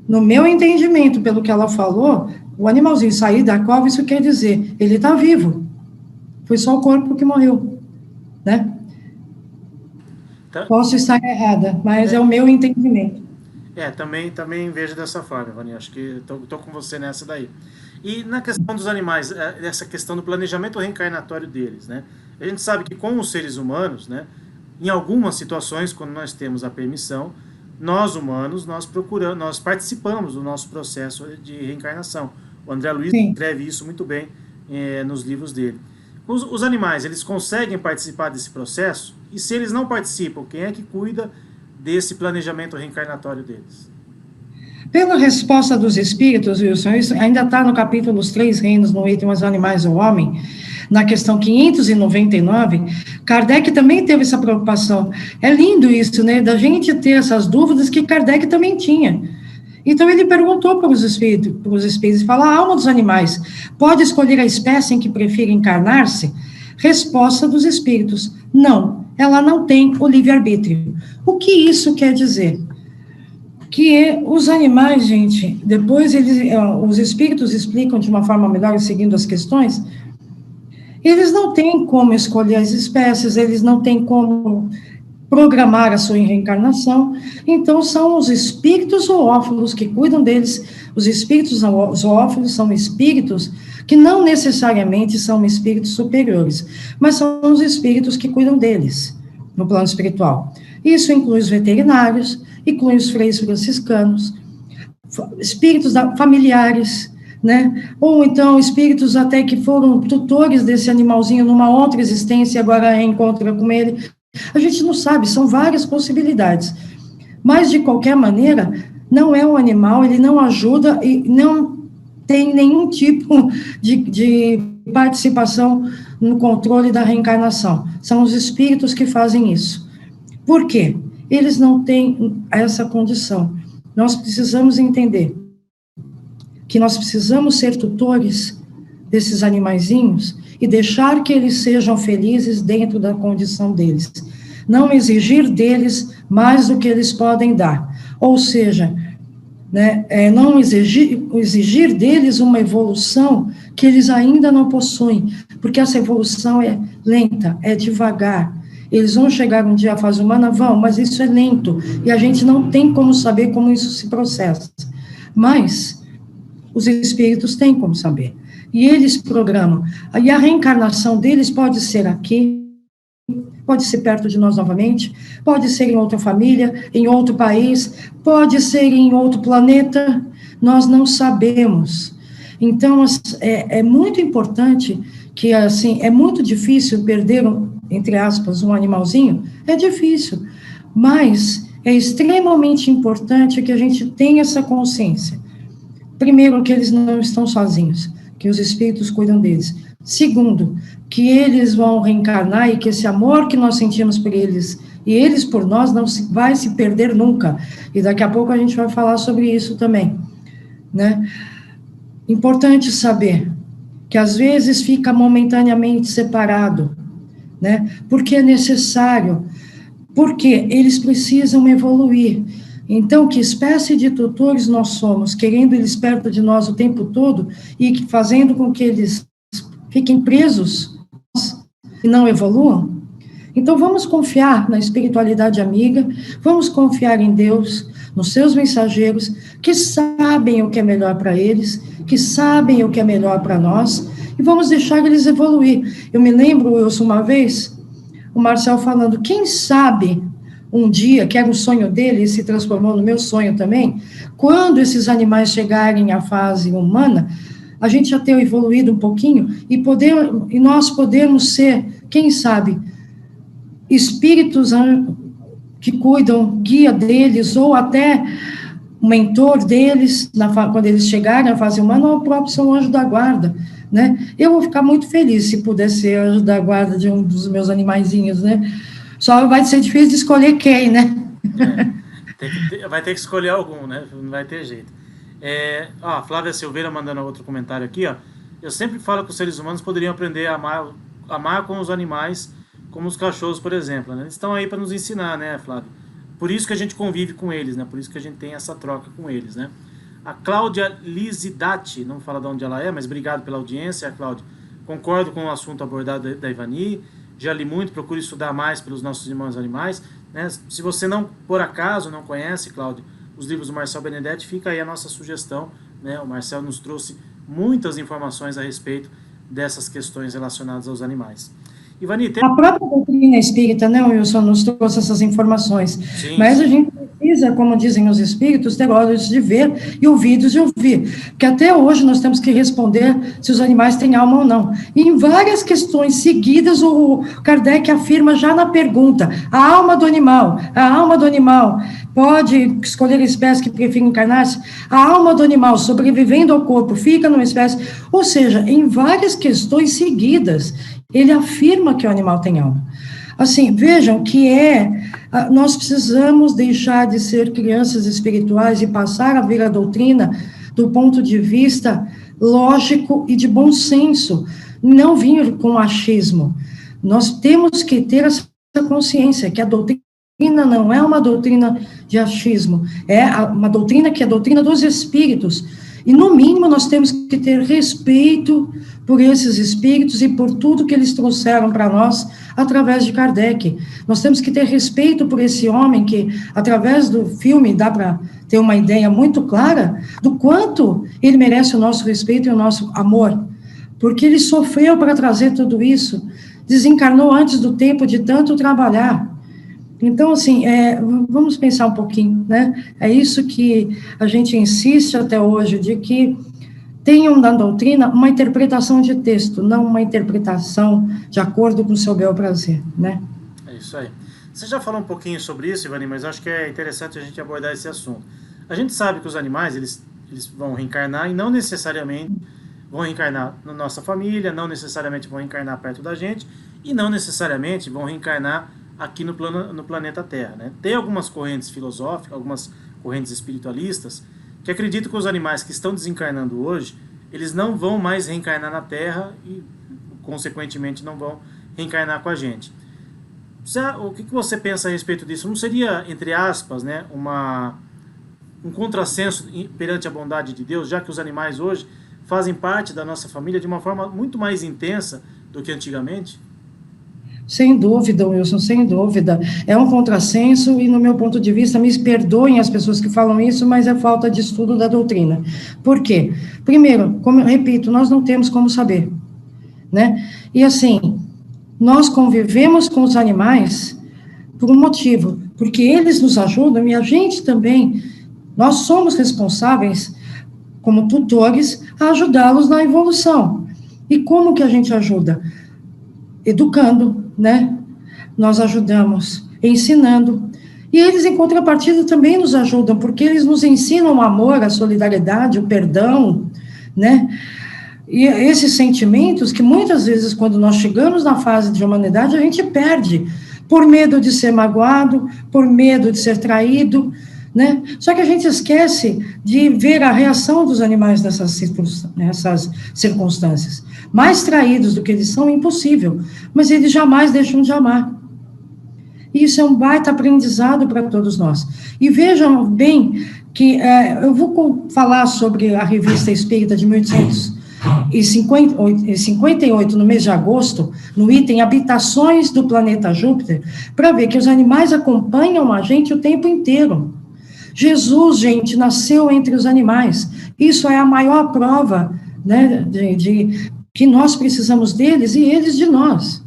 No meu entendimento, pelo que ela falou, o animalzinho sair da cova, isso quer dizer, ele está vivo. Foi só o corpo que morreu, né? Tá. Posso estar errada, mas é o meu entendimento. Também vejo dessa forma, Vani, acho que estou com você nessa daí. E na questão dos animais, essa questão do planejamento reencarnatório deles, né? A gente sabe que com os seres humanos, né, em algumas situações, quando nós temos a permissão, nós humanos, nós participamos do nosso processo de reencarnação. O André Luiz escreve isso muito bem nos livros dele. Os animais, eles conseguem participar desse processo? E se eles não participam, quem é que cuida desse planejamento reencarnatório deles? Pela resposta dos espíritos, Wilson, isso ainda está no capítulo Os Três Reinos, no item Os Animais e o Homem, na questão 599, Kardec também teve essa preocupação. É lindo isso, né, da gente ter essas dúvidas que Kardec também tinha. Então, ele perguntou para os espíritos, e falou, a alma dos animais pode escolher a espécie em que prefere encarnar-se? Resposta dos espíritos, não, ela não tem o livre-arbítrio. O que isso quer dizer? Que os animais, gente, depois os espíritos explicam de uma forma melhor, seguindo as questões, eles não têm como escolher as espécies, eles não têm como programar a sua reencarnação, então são os espíritos zoófilos que cuidam deles. Os espíritos zoófilos são espíritos que não necessariamente são espíritos superiores, mas são os espíritos que cuidam deles, no plano espiritual. Isso inclui os veterinários, inclui os freios franciscanos, espíritos familiares, né? Ou então espíritos até que foram tutores desse animalzinho numa outra existência e agora reencontra com ele. A gente não sabe, são várias possibilidades. Mas, de qualquer maneira, não é um animal, ele não ajuda e não tem nenhum tipo de participação no controle da reencarnação. São os espíritos que fazem isso. Por quê? Eles não têm essa condição. Nós precisamos entender que nós precisamos ser tutores desses animaizinhos e deixar que eles sejam felizes dentro da condição deles. Não exigir deles mais do que eles podem dar. Ou seja, né, não exigir deles uma evolução que eles ainda não possuem, porque essa evolução é lenta, é devagar. Eles vão chegar um dia à fase humana? Vão, mas isso é lento, e a gente não tem como saber como isso se processa. Mas os espíritos têm como saber, e eles programam. E a reencarnação deles pode ser aqui, pode ser perto de nós novamente, pode ser em outra família, em outro país, pode ser em outro planeta, nós não sabemos. Então, é muito importante que, assim, é muito difícil perder, entre aspas, um animalzinho, é difícil, mas é extremamente importante que a gente tenha essa consciência. Primeiro, que eles não estão sozinhos, que os espíritos cuidam deles. Segundo, que eles vão reencarnar e que esse amor que nós sentimos por eles e eles por nós não vai se perder nunca. E daqui a pouco a gente vai falar sobre isso também, né? Importante saber que às vezes fica momentaneamente separado, né? Porque é necessário, porque eles precisam evoluir. Então, que espécie de tutores nós somos, querendo eles perto de nós o tempo todo e fazendo com que eles fiquem presos e não evoluam? Então, vamos confiar na espiritualidade amiga, vamos confiar em Deus, nos seus mensageiros, que sabem o que é melhor para eles, que sabem o que é melhor para nós, e vamos deixar eles evoluir. Eu me lembro, Wilson, uma vez, o Marcel falando, quem sabe um dia, que era um sonho dele, e se transformou no meu sonho também, quando esses animais chegarem à fase humana, a gente já ter evoluído um pouquinho, e nós podermos ser, quem sabe, espíritos que cuidam, guia deles, ou até mentor deles, quando eles chegarem à fase humana, ou o próprio seu anjo da guarda, né? Eu vou ficar muito feliz se puder ser anjo da guarda de um dos meus animaizinhos, né? Só vai ser difícil de escolher quem, né? Vai ter que escolher algum, né? Não vai ter jeito. A Flávia Silveira mandando outro comentário aqui, ó. Eu sempre falo que os seres humanos poderiam aprender a amar com os animais, como os cachorros, por exemplo, né? Eles estão aí para nos ensinar, né, Flávia? Por isso que a gente convive com eles, né? Por isso que a gente tem essa troca com eles, né? A Cláudia Lizidati, não fala de onde ela é, mas obrigado pela audiência, Cláudia. Concordo com o assunto abordado da Ivani, já li muito, procuro estudar mais pelos nossos irmãos animais, né? Se você não, por acaso, não conhece, Cláudio, os livros do Marcel Benedetti, fica aí a nossa sugestão, né? O Marcel nos trouxe muitas informações a respeito dessas questões relacionadas aos animais. Ivani, a própria doutrina espírita, né, Wilson, nos trouxe essas informações. Sim, mas a gente precisa, como dizem os espíritos, ter olhos de ver e ouvidos de ouvir. Porque até hoje nós temos que responder se os animais têm alma ou não. E em várias questões seguidas, o Kardec afirma já na pergunta, a alma do animal pode escolher a espécie que prefere encarnar-se? A alma do animal, sobrevivendo ao corpo, fica numa espécie... Ou seja, em várias questões seguidas, ele afirma que o animal tem alma. Assim, vejam que nós precisamos deixar de ser crianças espirituais e passar a ver a doutrina do ponto de vista lógico e de bom senso, não vir com achismo. Nós temos que ter essa consciência que a doutrina não é uma doutrina de achismo, é uma doutrina que é a doutrina dos espíritos. E, no mínimo, nós temos que ter respeito por esses espíritos e por tudo que eles trouxeram para nós através de Kardec. Nós temos que ter respeito por esse homem que, através do filme, dá para ter uma ideia muito clara do quanto ele merece o nosso respeito e o nosso amor, porque ele sofreu para trazer tudo isso, desencarnou antes do tempo de tanto trabalhar, Então, assim, vamos pensar um pouquinho, né? É isso que a gente insiste até hoje, de que tenham na doutrina uma interpretação de texto, não uma interpretação de acordo com o seu bel prazer, né? É isso aí. Você já falou um pouquinho sobre isso, Ivani, mas acho que é interessante a gente abordar esse assunto. A gente sabe que os animais, eles vão reencarnar e não necessariamente vão reencarnar na nossa família, não necessariamente vão reencarnar perto da gente e não necessariamente vão reencarnar aqui no planeta Terra, né? Tem algumas correntes filosóficas, algumas correntes espiritualistas que acreditam que os animais que estão desencarnando hoje, eles não vão mais reencarnar na Terra e, consequentemente, não vão reencarnar com a gente. O que você pensa a respeito disso? Não seria, entre aspas, né, um contrassenso perante a bondade de Deus, já que os animais hoje fazem parte da nossa família de uma forma muito mais intensa do que antigamente? Sem dúvida, Wilson, sem dúvida. É um contrassenso e, no meu ponto de vista, me perdoem as pessoas que falam isso, mas é falta de estudo da doutrina. Por quê? Primeiro, como eu repito, nós não temos como saber, né? E, assim, nós convivemos com os animais por um motivo, porque eles nos ajudam e a gente também, nós somos responsáveis, como tutores, a ajudá-los na evolução. E como que a gente ajuda? Educando, né? Nós ajudamos ensinando. E eles, em contrapartida, também nos ajudam, porque eles nos ensinam o amor, a solidariedade, o perdão, né? E esses sentimentos que muitas vezes, quando nós chegamos na fase de humanidade, a gente perde, por medo de ser magoado, por medo de ser traído, né? Só que a gente esquece de ver a reação dos animais nessas circunstâncias. Mais traídos do que eles são, impossível, mas eles jamais deixam de amar. Isso é um baita aprendizado para todos nós. E vejam bem que eu vou falar sobre a Revista Espírita de 1858, no mês de agosto, no item Habitações do Planeta Júpiter, para ver que os animais acompanham a gente o tempo inteiro. Jesus, gente, nasceu entre os animais. Isso é a maior prova, né, de que nós precisamos deles e eles de nós.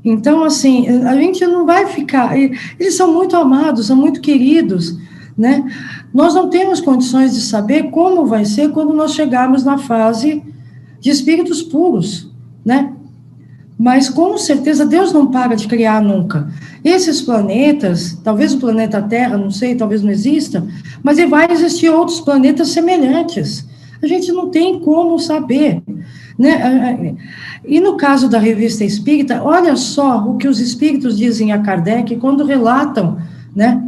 Então, assim, a gente não vai ficar... Eles são muito amados, são muito queridos, né? Nós não temos condições de saber como vai ser quando nós chegarmos na fase de espíritos puros, né? Mas, com certeza, Deus não para de criar nunca. Esses planetas, talvez o planeta Terra, não sei, talvez não exista, mas vai existir outros planetas semelhantes. A gente não tem como saber, né? E no caso da Revista Espírita, olha só o que os espíritos dizem a Kardec quando relatam, né,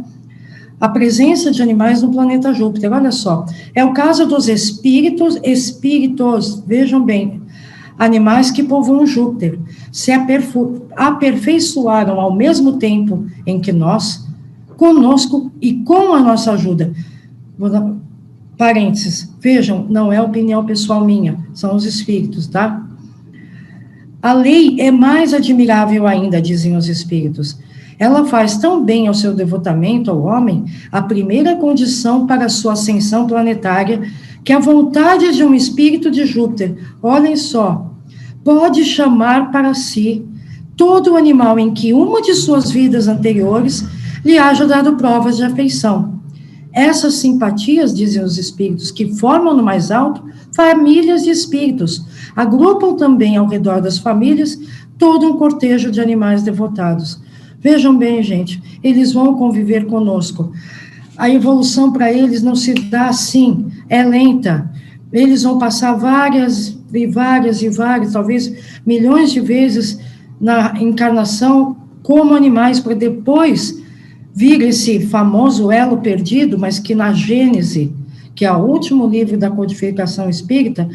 a presença de animais no planeta Júpiter. Olha só, é o caso dos espíritos, vejam bem, animais que povoam Júpiter, se aperfeiçoaram ao mesmo tempo em que nós, conosco e com a nossa ajuda. Parênteses, vejam, não é opinião pessoal minha, são os espíritos, tá? A lei é mais admirável ainda, dizem os espíritos. Ela faz tão bem ao seu devotamento ao homem, a primeira condição para a sua ascensão planetária, que a vontade de um espírito de Júpiter, olhem só, pode chamar para si todo animal em que uma de suas vidas anteriores lhe haja dado provas de afeição. Essas simpatias, dizem os espíritos, que formam no mais alto famílias de espíritos, agrupam também ao redor das famílias todo um cortejo de animais devotados. Vejam bem, gente, eles vão conviver conosco. A evolução para eles não se dá assim, é lenta. Eles vão passar várias, talvez milhões de vezes na encarnação como animais, para depois vir esse famoso elo perdido, mas que na Gênese, que é o último livro da codificação espírita,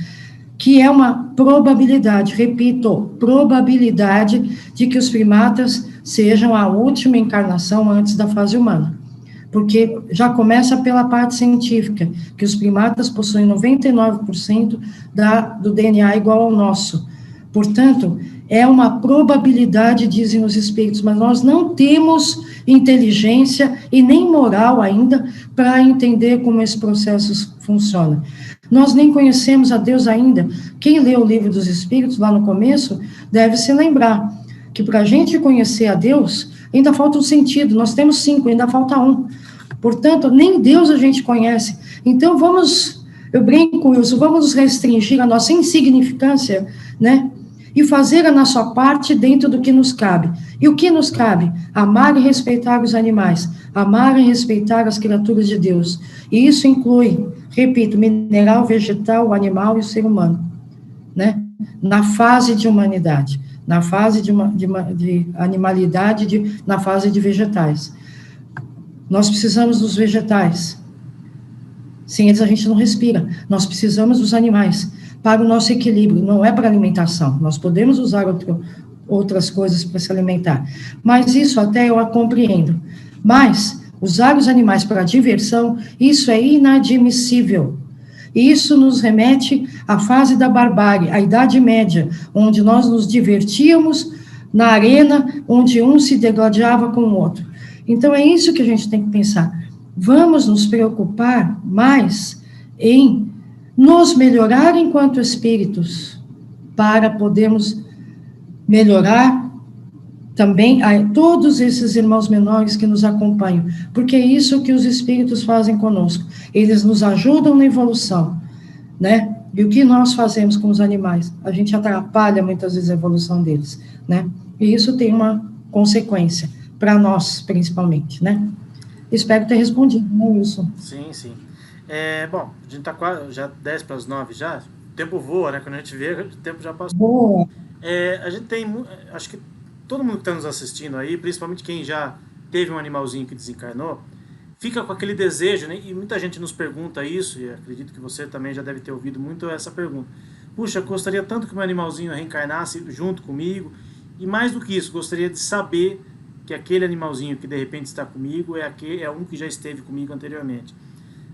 que é uma probabilidade, repito, probabilidade de que os primatas sejam a última encarnação antes da fase humana. Porque já começa pela parte científica, que os primatas possuem 99% do DNA igual ao nosso. Portanto, é uma probabilidade, dizem os espíritos, mas nós não temos inteligência e nem moral ainda para entender como esse processo funciona. Nós nem conhecemos a Deus ainda. Quem lê o livro dos Espíritos, lá no começo, deve se lembrar que para a gente conhecer a Deus, ainda falta um sentido, nós temos 5, ainda falta um. Portanto, nem Deus a gente conhece. Então, eu brinco com isso, vamos restringir a nossa insignificância, né? E fazer a nossa parte dentro do que nos cabe. E o que nos cabe? Amar e respeitar os animais, amar e respeitar as criaturas de Deus. E isso inclui, repito, mineral, vegetal, animal e o ser humano, né? Na fase de humanidade, na fase de animalidade, na fase de vegetais. Nós precisamos dos vegetais. Sem eles a gente não respira. Nós precisamos dos animais para o nosso equilíbrio, não é para alimentação. Nós podemos usar outras coisas para se alimentar. Mas isso até eu a compreendo. Mas usar os animais para diversão, isso é inadmissível. Isso nos remete à fase da barbárie, à Idade Média, onde nós nos divertíamos na arena, onde um se degladiava com o outro. Então, é isso que a gente tem que pensar. Vamos nos preocupar mais em nos melhorar enquanto espíritos, para podermos melhorar também a todos esses irmãos menores que nos acompanham, porque é isso que os espíritos fazem conosco. Eles nos ajudam na evolução, né? E o que nós fazemos com os animais? A gente atrapalha muitas vezes a evolução deles, né? E isso tem uma consequência, para nós, principalmente, né? Espero ter respondido, né, Wilson? Sim, sim. Bom, a gente está quase, já 10 para as 9 já, o tempo voa, né? Quando a gente vê, o tempo já passou. Boa. A gente tem, acho que todo mundo que está nos assistindo aí, principalmente quem já teve um animalzinho que desencarnou, fica com aquele desejo, né? E muita gente nos pergunta isso, e acredito que você também já deve ter ouvido muito essa pergunta. Puxa, gostaria tanto que meu animalzinho reencarnasse junto comigo, e mais do que isso, gostaria de saber que aquele animalzinho que de repente está comigo é um que já esteve comigo anteriormente.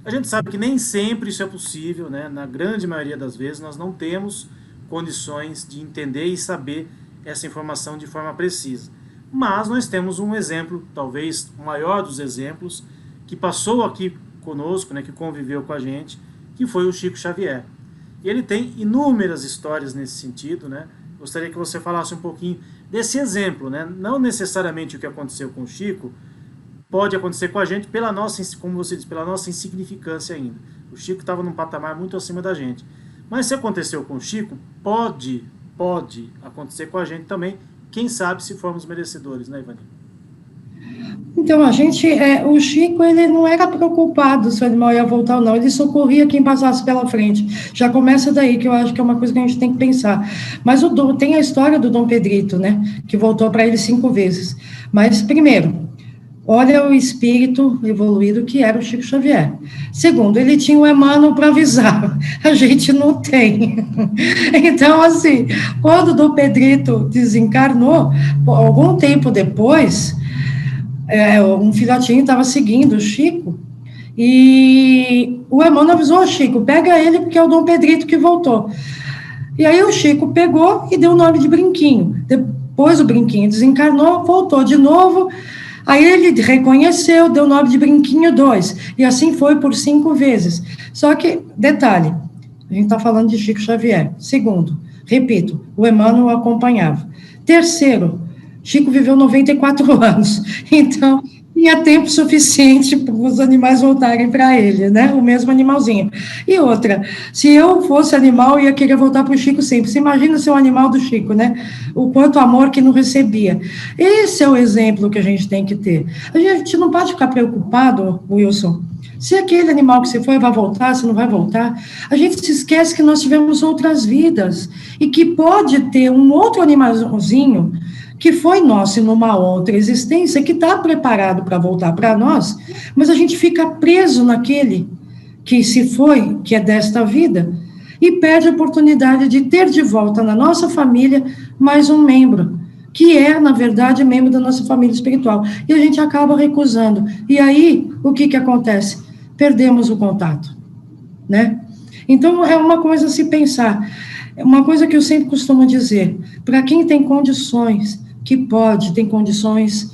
A gente sabe que nem sempre isso é possível, né? Na grande maioria das vezes nós não temos condições de entender e saber essa informação de forma precisa. Mas nós temos um exemplo, talvez o maior dos exemplos, que passou aqui conosco, né, que conviveu com a gente, que foi o Chico Xavier. E ele tem inúmeras histórias nesse sentido, né? Gostaria que você falasse um pouquinho desse exemplo, né? Não necessariamente o que aconteceu com o Chico pode acontecer com a gente pela nossa, como você diz, pela nossa insignificância ainda. O Chico estava num patamar muito acima da gente. Mas se aconteceu com o Chico, pode acontecer com a gente também. Quem sabe se formos merecedores, né, Ivani? Então, o Chico, ele não era preocupado se o animal ia voltar ou não, ele socorria quem passasse pela frente. Já começa daí, que eu acho que é uma coisa que a gente tem que pensar. Mas tem a história do Dom Pedrito, né, que voltou para ele 5 vezes. Mas, primeiro, olha o espírito evoluído que era o Chico Xavier. Segundo, ele tinha o Emmanuel para avisar, a gente não tem. Então, assim, quando o Dom Pedrito desencarnou, algum tempo depois, um filhotinho estava seguindo o Chico, e o Emmanuel avisou: Chico, pega ele, porque é o Dom Pedrito que voltou. E aí o Chico pegou e deu o nome de Brinquinho. Depois o Brinquinho desencarnou, voltou de novo. Aí ele reconheceu, deu o nome de Brinquinho 2, e assim foi por 5 vezes. Só que, detalhe, a gente está falando de Chico Xavier. Segundo, repito, o Emmanuel acompanhava. Terceiro, Chico viveu 94 anos, então tinha tempo suficiente para os animais voltarem para ele, né? O mesmo animalzinho. E outra, se eu fosse animal, eu ia querer voltar para o Chico sempre. Você imagina ser um animal do Chico, né? O quanto amor que não recebia. Esse é o exemplo que a gente tem que ter. A gente não pode ficar preocupado, Wilson, se aquele animal que você foi vai voltar, se não vai voltar. A gente se esquece que nós tivemos outras vidas e que pode ter um outro animalzinho que foi nosso numa outra existência, que está preparado para voltar para nós, mas a gente fica preso naquele que se foi, que é desta vida, e perde a oportunidade de ter de volta na nossa família mais um membro, que é, na verdade, membro da nossa família espiritual, e a gente acaba recusando. E aí, o que acontece? Perdemos o contato, né? Então, é uma coisa a se pensar. É uma coisa que eu sempre costumo dizer, para quem tem condições, tem condições,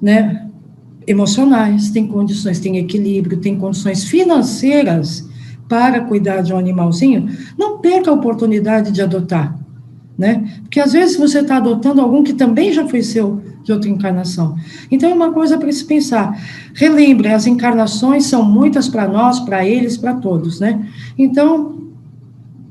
né, emocionais, tem condições, tem equilíbrio, tem condições financeiras para cuidar de um animalzinho, não perca a oportunidade de adotar, né? Porque às vezes você está adotando algum que também já foi seu de outra encarnação. Então é uma coisa para se pensar. Relembre, as encarnações são muitas para nós, para eles, para todos, né? Então,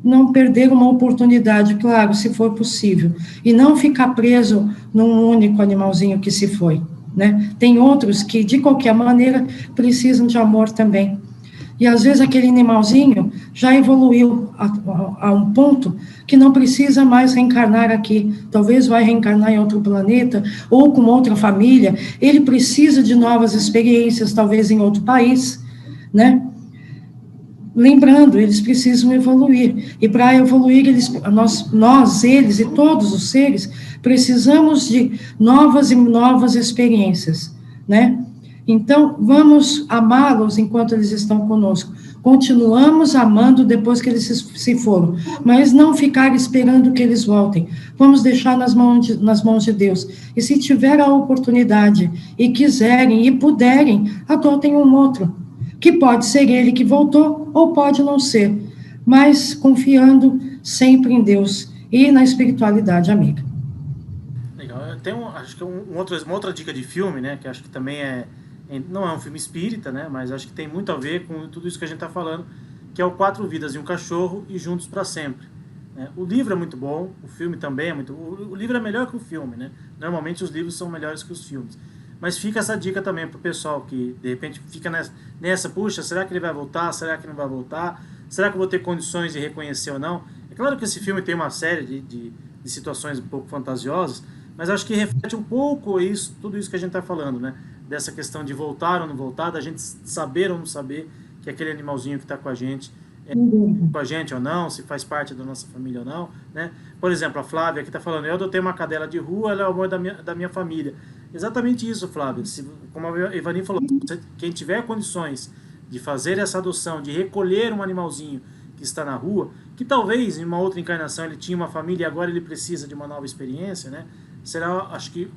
não perder uma oportunidade, claro, se for possível, e não ficar preso num único animalzinho que se foi, né? Tem outros que, de qualquer maneira, precisam de amor também. E às vezes aquele animalzinho já evoluiu a um ponto que não precisa mais reencarnar aqui. Talvez vai reencarnar em outro planeta ou com outra família. Ele precisa de novas experiências, talvez em outro país, né? Lembrando, eles precisam evoluir. E para evoluir, eles e todos os seres, precisamos de novas e novas experiências, né? Então, vamos amá-los enquanto eles estão conosco. Continuamos amando depois que eles se foram, mas não ficar esperando que eles voltem. Vamos deixar nas mãos de Deus. E se tiver a oportunidade, e quiserem, e puderem, adotem um outro, que pode ser ele que voltou, ou pode não ser, mas confiando sempre em Deus e na espiritualidade amiga. Legal. Acho que uma outra dica de filme, né, que acho que também não é um filme espírita, né, mas acho que tem muito a ver com tudo isso que a gente está falando, que é o Quatro Vidas e um Cachorro e Juntos para Sempre. O livro é muito bom, o filme também é muito bom. O livro é melhor que o filme, né? Normalmente os livros são melhores que os filmes. Mas fica essa dica também para o pessoal que, de repente, fica nessa, puxa, será que ele vai voltar? Será que não vai voltar? Será que eu vou ter condições de reconhecer ou não? É claro que esse filme tem uma série de situações um pouco fantasiosas, mas acho que reflete um pouco tudo isso que a gente está falando, né? Dessa questão de voltar ou não voltar, da gente saber ou não saber que aquele animalzinho que está com a gente com a gente ou não, se faz parte da nossa família ou não, né? Por exemplo, a Flávia que está falando, eu adotei uma cadela de rua, ela é o amor da minha família. Exatamente isso, Flávia. Como a Ivani falou, quem tiver condições de fazer essa adoção, de recolher um animalzinho que está na rua, que talvez em uma outra encarnação ele tinha uma família e agora ele precisa de uma nova experiência, né? Será, acho que,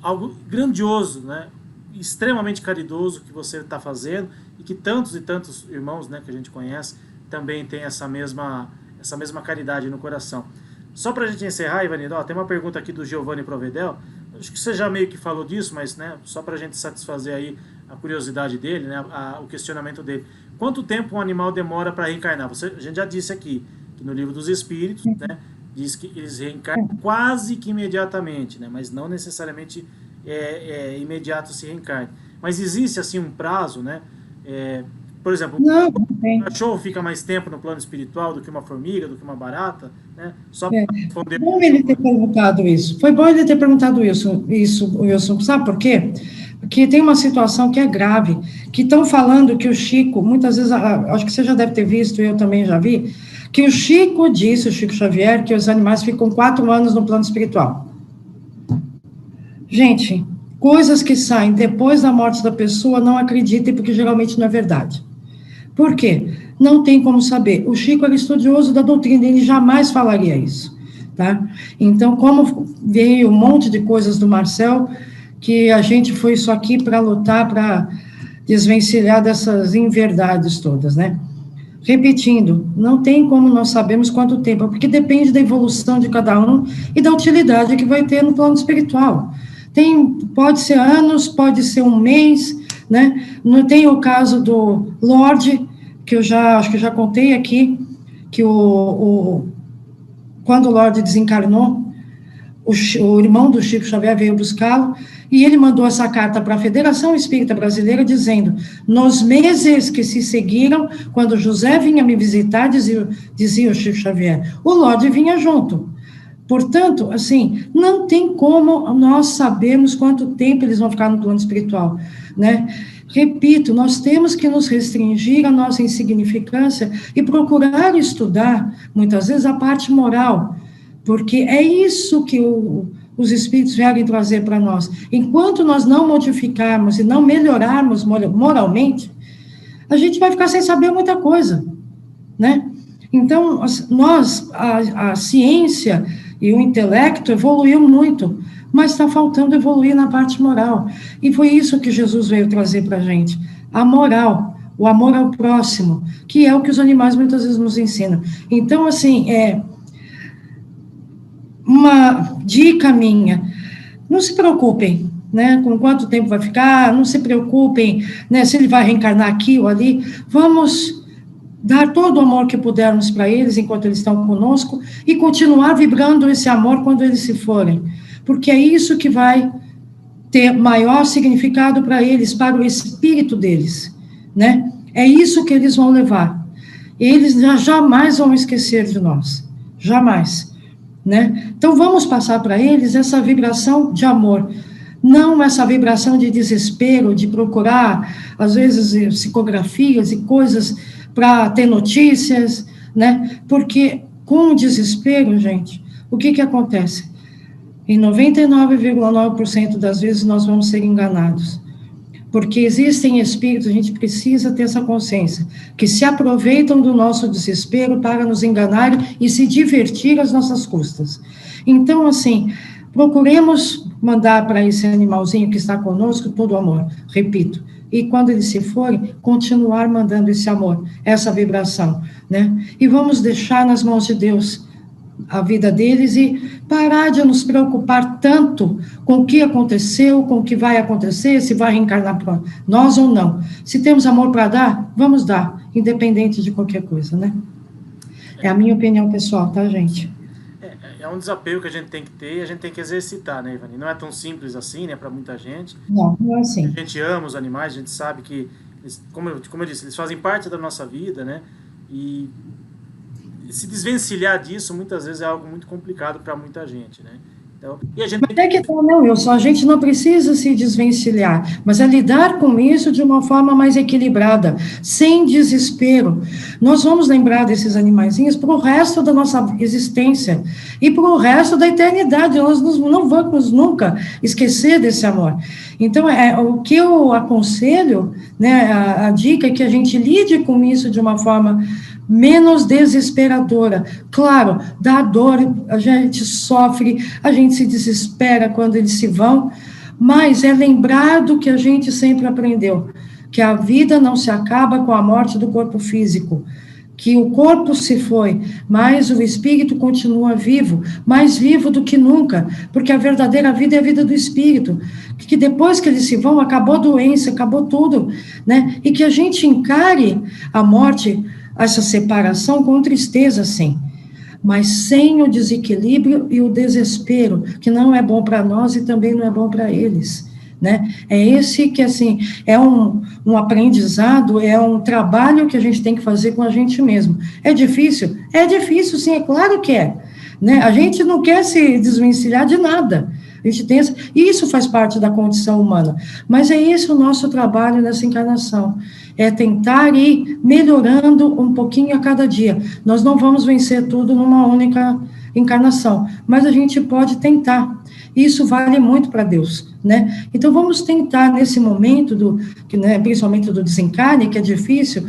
algo grandioso, né? Extremamente caridoso que você está fazendo e que tantos e tantos irmãos, né, que a gente conhece também tem essa mesma caridade no coração. Só para a gente encerrar, Ivani, tem uma pergunta aqui do Giovanni Provedel. Acho que você já meio que falou disso, mas, né, só para a gente satisfazer aí a curiosidade dele, né, o questionamento dele. Quanto tempo um animal demora para reencarnar? A gente já disse aqui que no Livro dos Espíritos, né, diz que eles reencarnam quase que imediatamente, né, mas não necessariamente imediato se reencarne. Mas existe assim um prazo, né? Por exemplo, um cachorro fica mais tempo no plano espiritual do que uma formiga, do que uma barata, né? Só para responder. Bom ele ter perguntado isso. Foi bom ele ter perguntado isso, Wilson. Sabe por quê? Porque tem uma situação que é grave, que estão falando que o Chico, muitas vezes, acho que você já deve ter visto, eu também já vi, que o Chico Xavier, que os animais ficam 4 anos no plano espiritual. Gente, coisas que saem depois da morte da pessoa, não acreditem, porque geralmente não é verdade. Por quê? Não tem como saber. O Chico era estudioso da doutrina, ele jamais falaria isso, tá? Então, como veio um monte de coisas do Marcel, que a gente foi só aqui para lutar, para desvencilhar dessas inverdades todas, né? Repetindo, não tem como nós sabermos quanto tempo, porque depende da evolução de cada um e da utilidade que vai ter no plano espiritual. Pode ser anos, pode ser um mês, né? Não tem o caso do Lorde, que eu acho que já contei aqui, que quando o Lorde desencarnou, o irmão do Chico Xavier veio buscá-lo, e ele mandou essa carta para a Federação Espírita Brasileira, dizendo, nos meses que se seguiram, quando José vinha me visitar, dizia o Chico Xavier, o Lorde vinha junto. Portanto, assim, não tem como nós sabermos quanto tempo eles vão ficar no plano espiritual, né? Repito, nós temos que nos restringir à nossa insignificância e procurar estudar, muitas vezes, a parte moral, porque é isso que os espíritos vieram trazer para nós. Enquanto nós não modificarmos e não melhorarmos moralmente, a gente vai ficar sem saber muita coisa, né? Então, a ciência e o intelecto evoluiu muito, mas está faltando evoluir na parte moral. E foi isso que Jesus veio trazer para a gente, a moral, o amor ao próximo, que é o que os animais muitas vezes nos ensinam. Então, assim, uma dica minha, não se preocupem, né, com quanto tempo vai ficar, não se preocupem, né, se ele vai reencarnar aqui ou ali, vamos dar todo o amor que pudermos para eles enquanto eles estão conosco e continuar vibrando esse amor quando eles se forem, porque é isso que vai ter maior significado para eles, para o espírito deles, né? É isso que eles vão levar. Eles jamais vão esquecer de nós, jamais, né? Então vamos passar para eles essa vibração de amor, não essa vibração de desespero, de procurar, às vezes, psicografias e coisas para ter notícias, né? Porque com o desespero, gente, o que acontece? Em 99,9% das vezes nós vamos ser enganados. Porque existem espíritos, a gente precisa ter essa consciência, que se aproveitam do nosso desespero para nos enganar e se divertir às nossas custas. Então, assim, procuremos mandar para esse animalzinho que está conosco todo o amor, repito. E quando eles se forem, continuar mandando esse amor, essa vibração, né? E vamos deixar nas mãos de Deus a vida deles e parar de nos preocupar tanto com o que aconteceu, com o que vai acontecer, se vai reencarnar para nós ou não. Se temos amor para dar, vamos dar, independente de qualquer coisa, né? É a minha opinião pessoal, tá, gente? É um desapego que a gente tem que ter e a gente tem que exercitar, né, Ivani? Não é tão simples assim, né, para muita gente. Não, não é assim. A gente ama os animais, a gente sabe que, como eu disse, eles fazem parte da nossa vida, né? E se desvencilhar disso, muitas vezes, é algo muito complicado para muita gente, né? Então, e a gente... Mas é que não, Wilson, a gente não precisa se desvencilhar, mas é lidar com isso de uma forma mais equilibrada, sem desespero. Nós vamos lembrar desses animaizinhos para o resto da nossa existência e para o resto da eternidade. Nós não vamos nunca esquecer desse amor. Então, o que eu aconselho, né, a dica é que a gente lide com isso de uma forma menos desesperadora. Claro, dá dor, a gente sofre, a gente se desespera quando eles se vão, mas é lembrar do que a gente sempre aprendeu, que a vida não se acaba com a morte do corpo físico, que o corpo se foi, mas o espírito continua vivo, mais vivo do que nunca, porque a verdadeira vida é a vida do espírito, que depois que eles se vão, acabou a doença, acabou tudo, né? E que a gente encare a morte, essa separação com tristeza, sim, mas sem o desequilíbrio e o desespero, que não é bom para nós e também não é bom para eles, né? É esse que, assim, é um aprendizado, é um trabalho que a gente tem que fazer com a gente mesmo. É difícil? É difícil, sim, é claro que é, né? A gente não quer se desvencilhar de nada, a gente tem isso faz parte da condição humana, mas é esse o nosso trabalho nessa encarnação, é tentar ir melhorando um pouquinho a cada dia. Nós não vamos vencer tudo numa única encarnação, mas a gente pode tentar. Isso vale muito para Deus, né? Então vamos tentar nesse momento né, principalmente do desencarne, que é difícil,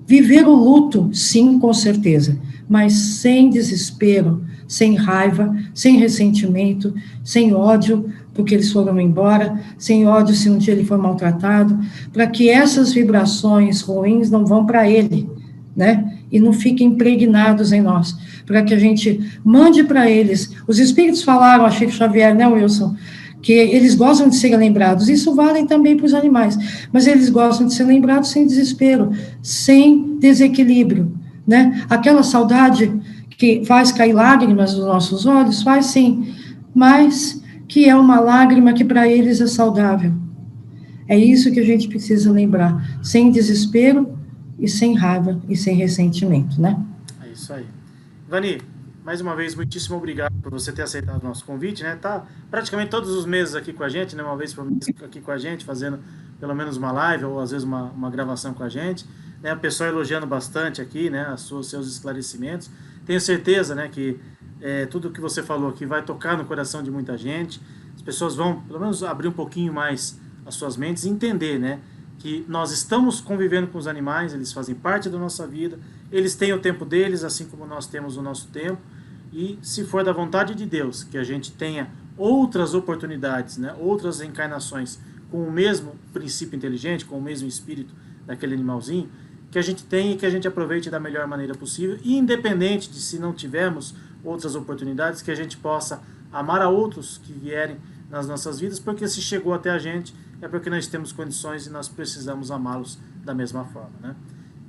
viver o luto, sim, com certeza, mas sem desespero, sem raiva, sem ressentimento, sem ódio, porque eles foram embora, sem ódio se um dia ele for maltratado, para que essas vibrações ruins não vão para ele, né? E não fiquem impregnados em nós, para que a gente mande para eles. Os espíritos falaram a Chico Xavier, né, Wilson? Que eles gostam de ser lembrados, isso vale também para os animais, mas eles gostam de ser lembrados sem desespero, sem desequilíbrio, né? Aquela saudade que faz cair lágrimas dos nossos olhos, faz sim, mas que é uma lágrima que para eles é saudável. É isso que a gente precisa lembrar, sem desespero e sem raiva e sem ressentimento, né? É isso aí. Vani, mais uma vez, muitíssimo obrigado por você ter aceitado o nosso convite, né? Tá praticamente todos os meses aqui com a gente, né? Uma vez por mês aqui com a gente, fazendo pelo menos uma live ou às vezes uma gravação com a gente, né? A pessoa elogiando bastante aqui, né? Seus esclarecimentos. Tenho certeza, né, que tudo que você falou aqui vai tocar no coração de muita gente. As pessoas vão, pelo menos, abrir um pouquinho mais as suas mentes e entender, né, que nós estamos convivendo com os animais, eles fazem parte da nossa vida, eles têm o tempo deles, assim como nós temos o nosso tempo, e se for da vontade de Deus, que a gente tenha outras oportunidades, né, outras encarnações com o mesmo princípio inteligente, com o mesmo espírito daquele animalzinho, que a gente tenha e que a gente aproveite da melhor maneira possível, e independente de se não tivermos outras oportunidades, que a gente possa amar a outros que vierem nas nossas vidas, porque se chegou até a gente é porque nós temos condições e nós precisamos amá-los da mesma forma, né?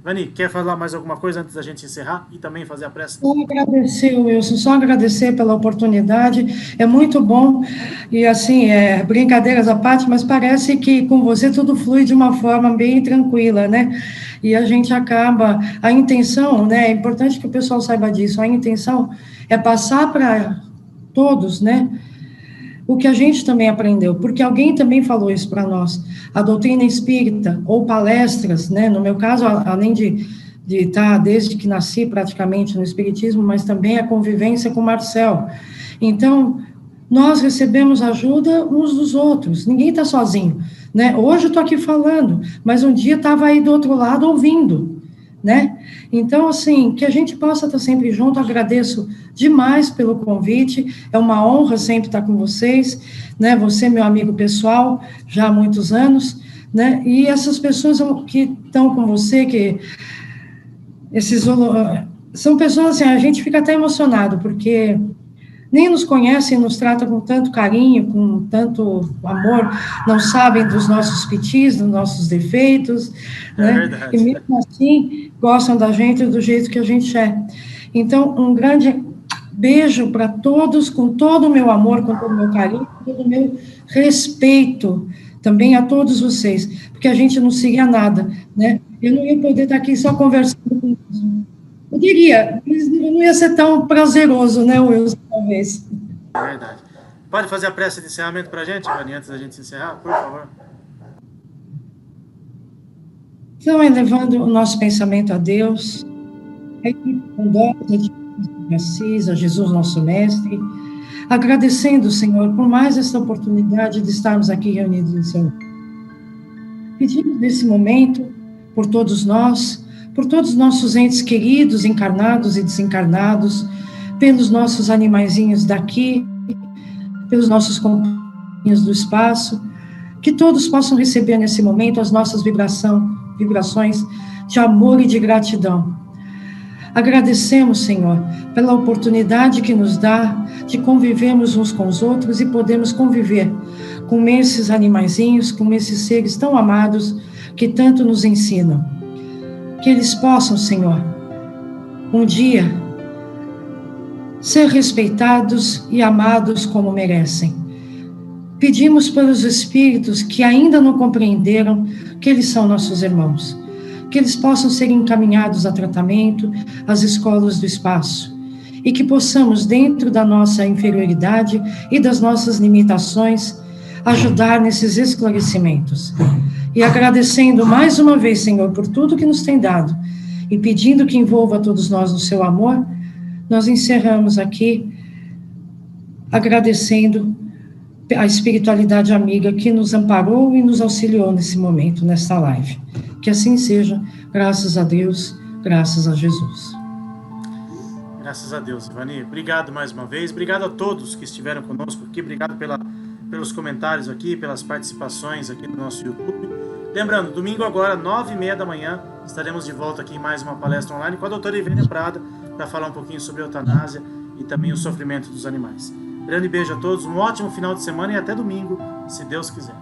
Vani, quer falar mais alguma coisa antes da gente encerrar e também fazer a prece? Só agradecer, Wilson, só agradecer pela oportunidade, é muito bom, e assim, brincadeiras à parte, mas parece que com você tudo flui de uma forma bem tranquila, né? E a gente acaba, a intenção, né, é importante que o pessoal saiba disso, a intenção é passar para todos, né, o que a gente também aprendeu, porque alguém também falou isso para nós, a doutrina espírita, ou palestras, né, no meu caso, além de estar desde que nasci praticamente no espiritismo, mas também a convivência com o Marcel. Então, nós recebemos ajuda uns dos outros, ninguém está sozinho, né? Hoje eu estou aqui falando, mas um dia estava aí do outro lado ouvindo, né? Então, assim, que a gente possa estar sempre junto, agradeço demais pelo convite, é uma honra sempre estar com vocês, né? Você, meu amigo pessoal, já há muitos anos, né? E essas pessoas que estão com você, que são pessoas, assim, a gente fica até emocionado, porque nem nos conhecem, nos tratam com tanto carinho, com tanto amor, não sabem dos nossos pitis, dos nossos defeitos, né? Verdade. E mesmo assim, gostam da gente do jeito que a gente é. Então, um grande beijo para todos, com todo o meu amor, com todo o meu carinho, com todo o meu respeito, também a todos vocês, porque a gente não seguia nada, né? Eu não ia poder estar aqui só conversando com eu diria, mas não ia ser tão prazeroso, né, Wilson, talvez. É verdade. Pode fazer a prece de encerramento para a gente, Vani, antes da gente encerrar, por favor? Então, elevando o nosso pensamento a Deus, a equipe bondosa de Assis, a Jesus, nosso Mestre, agradecendo, Senhor, por mais essa oportunidade de estarmos aqui reunidos em seu nome. Pedimos nesse momento, por todos nós, por todos os nossos entes queridos, encarnados e desencarnados, pelos nossos animaizinhos daqui, pelos nossos companheiros do espaço, que todos possam receber nesse momento as nossas vibrações de amor e de gratidão. Agradecemos, Senhor, pela oportunidade que nos dá de convivermos uns com os outros e podemos conviver com esses animaizinhos, com esses seres tão amados que tanto nos ensinam. Que eles possam, Senhor, um dia ser respeitados e amados como merecem. Pedimos pelos espíritos que ainda não compreenderam que eles são nossos irmãos, que eles possam ser encaminhados a tratamento, às escolas do espaço, e que possamos, dentro da nossa inferioridade e das nossas limitações, ajudar nesses esclarecimentos. E agradecendo mais uma vez, Senhor, por tudo que nos tem dado, e pedindo que envolva todos nós no seu amor, nós encerramos aqui, agradecendo a espiritualidade amiga que nos amparou e nos auxiliou nesse momento, nesta live. Que assim seja, graças a Deus, graças a Jesus. Graças a Deus, Ivani. Obrigado mais uma vez. Obrigado a todos que estiveram conosco aqui. Obrigado pelos comentários aqui, pelas participações aqui no nosso YouTube. Lembrando, domingo agora, 9h30 da manhã, estaremos de volta aqui em mais uma palestra online com a doutora Ivênia Prada, para falar um pouquinho sobre a eutanásia e também o sofrimento dos animais. Grande beijo a todos, um ótimo final de semana e até domingo, se Deus quiser.